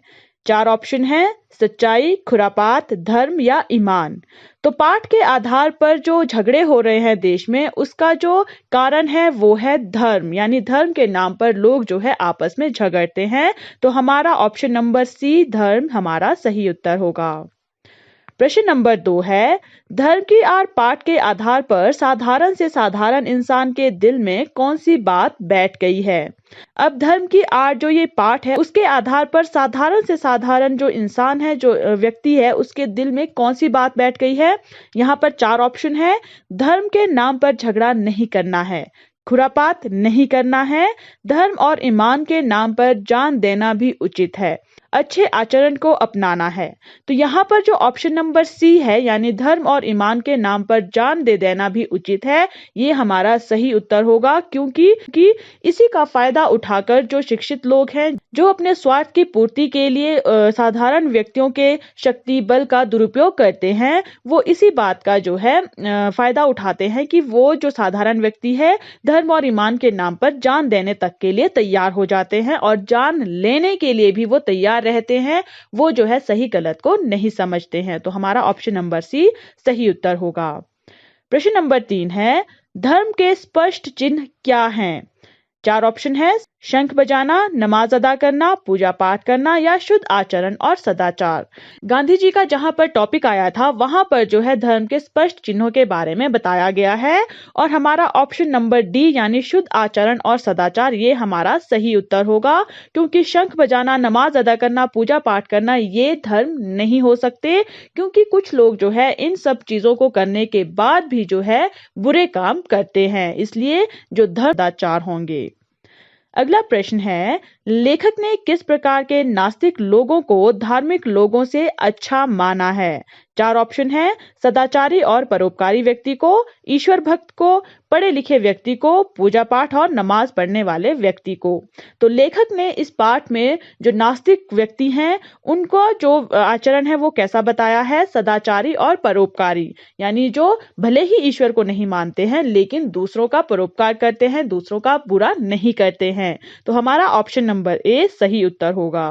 4 ऑप्शन है, सच्चाई, खुरापात, धर्म या ईमान। तो पाठ के आधार पर जो झगड़े हो रहे हैं देश में, उसका जो कारण है वो है धर्म, यानी धर्म के नाम पर लोग जो है आपस में झगड़ते हैं। तो हमारा ऑप्शन नंबर सी, धर्म, हमारा सही उत्तर होगा। प्रश्न नंबर 2 है, धर्म की आड़ पाठ के आधार पर साधारण से साधारण इंसान के दिल में कौन सी बात बैठ गई है? अब धर्म की आड़ जो ये पाठ है उसके आधार पर साधारण से साधारण जो इंसान है, जो व्यक्ति है, उसके दिल में कौन सी बात बैठ गई है? यहाँ पर 4 ऑप्शन है। धर्म के नाम पर झगड़ा नहीं करना है, खुरापात नहीं करना है, धर्म और ईमान के नाम पर जान देना भी उचित है, अच्छे आचरण को अपनाना है। तो यहाँ पर जो ऑप्शन नंबर सी है, यानी धर्म और ईमान के नाम पर जान दे देना भी उचित है, ये हमारा सही उत्तर होगा। क्योंकि इसी का फायदा उठाकर जो शिक्षित लोग हैं, जो अपने स्वार्थ की पूर्ति के लिए साधारण व्यक्तियों के शक्ति बल का दुरुपयोग करते हैं, वो इसी बात का जो है फायदा उठाते हैं कि वो जो साधारण व्यक्ति है धर्म और ईमान के नाम पर जान देने तक के लिए तैयार हो जाते हैं, और जान लेने के लिए भी वो तैयार रहते हैं। वो जो है सही गलत को नहीं समझते हैं। तो हमारा ऑप्शन नंबर सी सही उत्तर होगा। प्रश्न नंबर 3 है, धर्म के स्पष्ट चिन्ह क्या हैं? 4 ऑप्शन है, शंख बजाना, नमाज अदा करना, पूजा पाठ करना या शुद्ध आचरण और सदाचार। गांधी जी का जहां पर टॉपिक आया था वहां पर जो है धर्म के स्पष्ट चिन्हों के बारे में बताया गया है, और हमारा ऑप्शन नंबर डी यानी शुद्ध आचरण और सदाचार ये हमारा सही उत्तर होगा। क्योंकि शंख बजाना, नमाज अदा करना, पूजा पाठ करना ये धर्म नहीं हो सकते, क्योंकि कुछ लोग जो है इन सब चीजों को करने के बाद भी जो है बुरे काम करते हैं, इसलिए जो धर्म सदाचार होंगे। अगला प्रश्न है, लेखक ने किस प्रकार के नास्तिक लोगों को धार्मिक लोगों से अच्छा माना है? 4 ऑप्शन है, सदाचारी और परोपकारी व्यक्ति को, ईश्वर भक्त को, पढ़े लिखे व्यक्ति को, पूजा पाठ और नमाज पढ़ने वाले व्यक्ति को। तो लेखक ने इस पाठ में जो नास्तिक व्यक्ति हैं उनको जो आचरण है वो कैसा बताया है? सदाचारी और परोपकारी, यानी जो भले ही ईश्वर को नहीं मानते हैं लेकिन दूसरों का परोपकार करते हैं, दूसरों का बुरा नहीं करते हैं। तो हमारा ऑप्शन नंबर ए सही उत्तर होगा।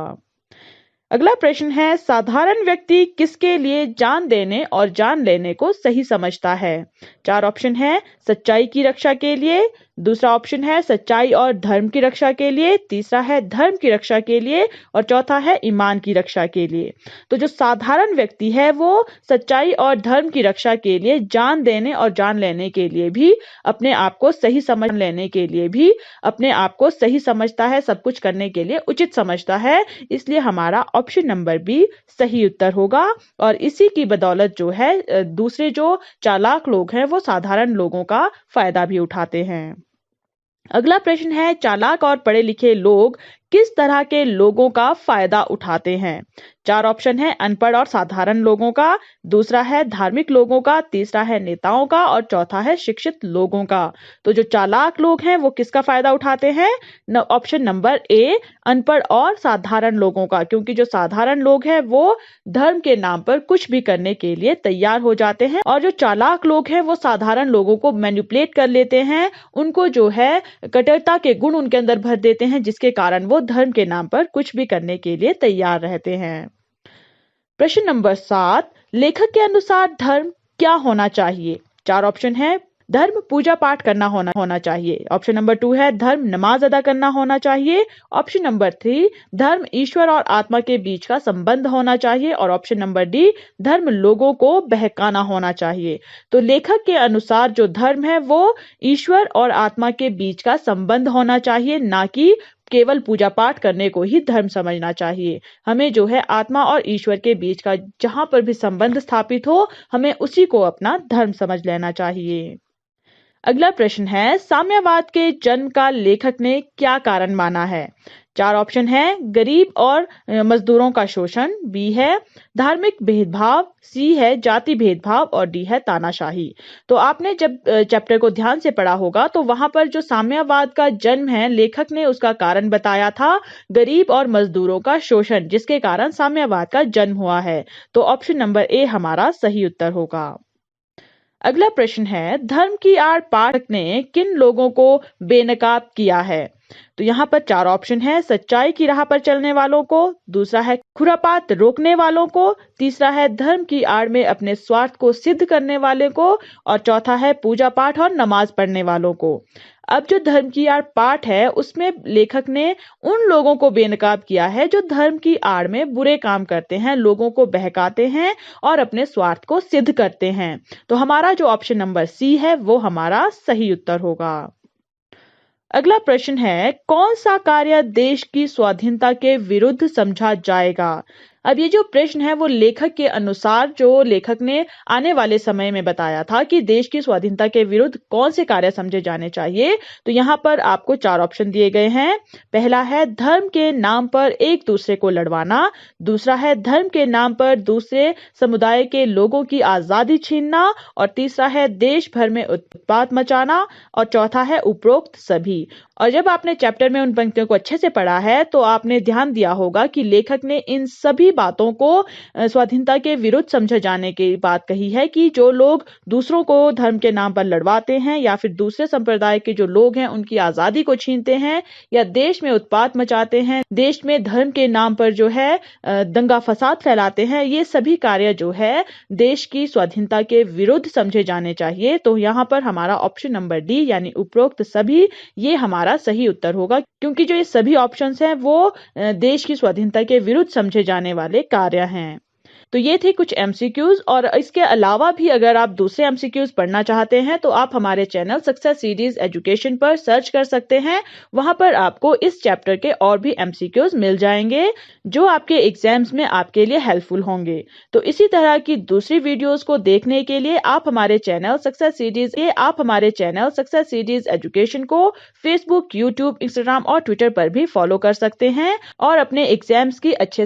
अगला प्रश्न है, साधारण व्यक्ति किसके लिए जान देने और जान लेने को सही समझता है? 4 ऑप्शन है, सच्चाई की रक्षा के लिए, दूसरा ऑप्शन है सच्चाई और धर्म की रक्षा के लिए, तीसरा है धर्म की रक्षा के लिए, और चौथा है ईमान की रक्षा के लिए। तो जो साधारण व्यक्ति है वो सच्चाई और धर्म की रक्षा के लिए, जान देने और जान लेने के लिए भी अपने आप को सही समझ लेने के लिए भी अपने आप को सही समझता है, सब कुछ करने के लिए उचित समझता है, इसलिए हमारा ऑप्शन नंबर बी सही उत्तर होगा। और इसी की बदौलत जो है दूसरे जो चालाक लोग हैं वो साधारण लोगों का फायदा भी उठाते हैं। अगला प्रश्न है, चालाक और पढ़े लिखे लोग किस तरह के लोगों का फायदा उठाते हैं? 4 ऑप्शन है, अनपढ़ और साधारण लोगों का, दूसरा है धार्मिक लोगों का, तीसरा है नेताओं का, और चौथा है शिक्षित लोगों का। तो जो चालाक लोग हैं वो किसका फायदा उठाते हैं? ऑप्शन नंबर ए, अनपढ़ और साधारण लोगों का, क्योंकि जो साधारण लोग हैं वो धर्म के नाम पर कुछ भी करने के लिए तैयार हो जाते हैं, और जो चालाक लोग हैं वो साधारण लोगों को मैनिपुलेट कर लेते हैं, उनको जो है कट्टरता के गुण उनके अंदर भर देते हैं, जिसके कारण वो धर्म के नाम पर कुछ भी करने के लिए तैयार रहते हैं। प्रश्न नंबर 7, लेखक के अनुसार धर्म क्या होना चाहिए? 4 ऑप्शन है, धर्म पूजा पाठ करना होना चाहिए। ऑप्शन नंबर 2 है धर्म नमाज अदा करना होना चाहिए। ऑप्शन नंबर 3 धर्म ईश्वर और आत्मा के बीच का संबंध होना चाहिए। और ऑप्शन नंबर डी धर्म लोगों को बहकाना होना चाहिए। तो लेखक के अनुसार जो धर्म है वो ईश्वर और आत्मा के बीच का संबंध होना चाहिए, ना कि केवल पूजा पाठ करने को ही धर्म समझना चाहिए। हमें जो है आत्मा और ईश्वर के बीच का जहां पर भी संबंध स्थापित हो, हमें उसी को अपना धर्म समझ लेना चाहिए। अगला प्रश्न है, साम्यवाद के जन्म का लेखक ने क्या कारण माना है? 4 ऑप्शन है गरीब और मजदूरों का शोषण, बी है धार्मिक भेदभाव, सी है जाति भेदभाव और डी है तानाशाही। तो आपने जब चैप्टर को ध्यान से पढ़ा होगा तो वहां पर जो साम्यवाद का जन्म है, लेखक ने उसका कारण बताया था गरीब और मजदूरों का शोषण, जिसके कारण साम्यवाद का जन्म हुआ है। तो ऑप्शन नंबर ए हमारा सही उत्तर होगा। अगला प्रश्न है, धर्म की आड़ पाठक ने किन लोगों को बेनकाब किया है? तो यहाँ पर 4 ऑप्शन है सच्चाई की राह पर चलने वालों को, दूसरा है खुरापात रोकने वालों को, तीसरा है धर्म की आड़ में अपने स्वार्थ को सिद्ध करने वाले को, और चौथा है पूजा पाठ और नमाज पढ़ने वालों को। अब जो धर्म की आड़ पाठ है उसमें लेखक ने उन लोगों को बेनकाब किया है जो धर्म की आड़ में बुरे काम करते हैं, लोगों को बहकाते हैं और अपने स्वार्थ को सिद्ध करते हैं। तो हमारा जो ऑप्शन नंबर सी है वो हमारा सही उत्तर होगा। अगला प्रश्न है, कौन सा कार्य देश की स्वाधीनता के विरुद्ध समझा जाएगा? अब ये जो प्रश्न है वो लेखक के अनुसार जो लेखक ने आने वाले समय में बताया था कि देश की स्वाधीनता के विरुद्ध कौन से कार्य समझे जाने चाहिए। तो यहाँ पर आपको 4 ऑप्शन दिए गए हैं। पहला है धर्म के नाम पर एक दूसरे को लड़वाना, दूसरा है धर्म के नाम पर दूसरे समुदाय के लोगों की आजादी छीनना, और तीसरा है देश भर में उत्पात मचाना, और चौथा है उपरोक्त सभी। और जब आपने चैप्टर में उन पंक्तियों को अच्छे से पढ़ा है तो आपने ध्यान दिया होगा कि लेखक ने इन सभी बातों को स्वाधीनता के विरुद्ध समझे जाने की बात कही है कि जो लोग दूसरों को धर्म के नाम पर लड़वाते हैं या फिर दूसरे संप्रदाय के जो लोग हैं उनकी आजादी को छीनते हैं या देश में उत्पात मचाते हैं, देश में धर्म के नाम पर जो है दंगा फसाद फैलाते हैं, ये सभी कार्य जो है देश की स्वाधीनता के विरुद्ध समझे जाने चाहिए। तो यहाँ पर हमारा ऑप्शन नंबर डी यानी उपरोक्त सभी ये हमारा सही उत्तर होगा, क्योंकि जो ये सभी ऑप्शंस हैं वो देश की स्वाधीनता के विरुद्ध समझे जाने वाले कार्य हैं। तो ये थे कुछ एमसीक्यूज, और इसके अलावा भी अगर आप दूसरे एमसीक्यूज पढ़ना चाहते हैं तो आप हमारे चैनल सक्सेस सीरीज एजुकेशन पर सर्च कर सकते हैं। वहां पर आपको इस चैप्टर के और भी एमसीक्यूज मिल जाएंगे जो आपके एग्जाम्स में आपके लिए हेल्पफुल होंगे। तो इसी तरह की दूसरी वीडियोस को देखने के लिए आप हमारे चैनल सक्सेस सीरीज एजुकेशन को फेसबुक, यूट्यूब, इंस्टाग्राम और ट्विटर पर भी फॉलो कर सकते हैं और अपने एग्जाम्स की अच्छे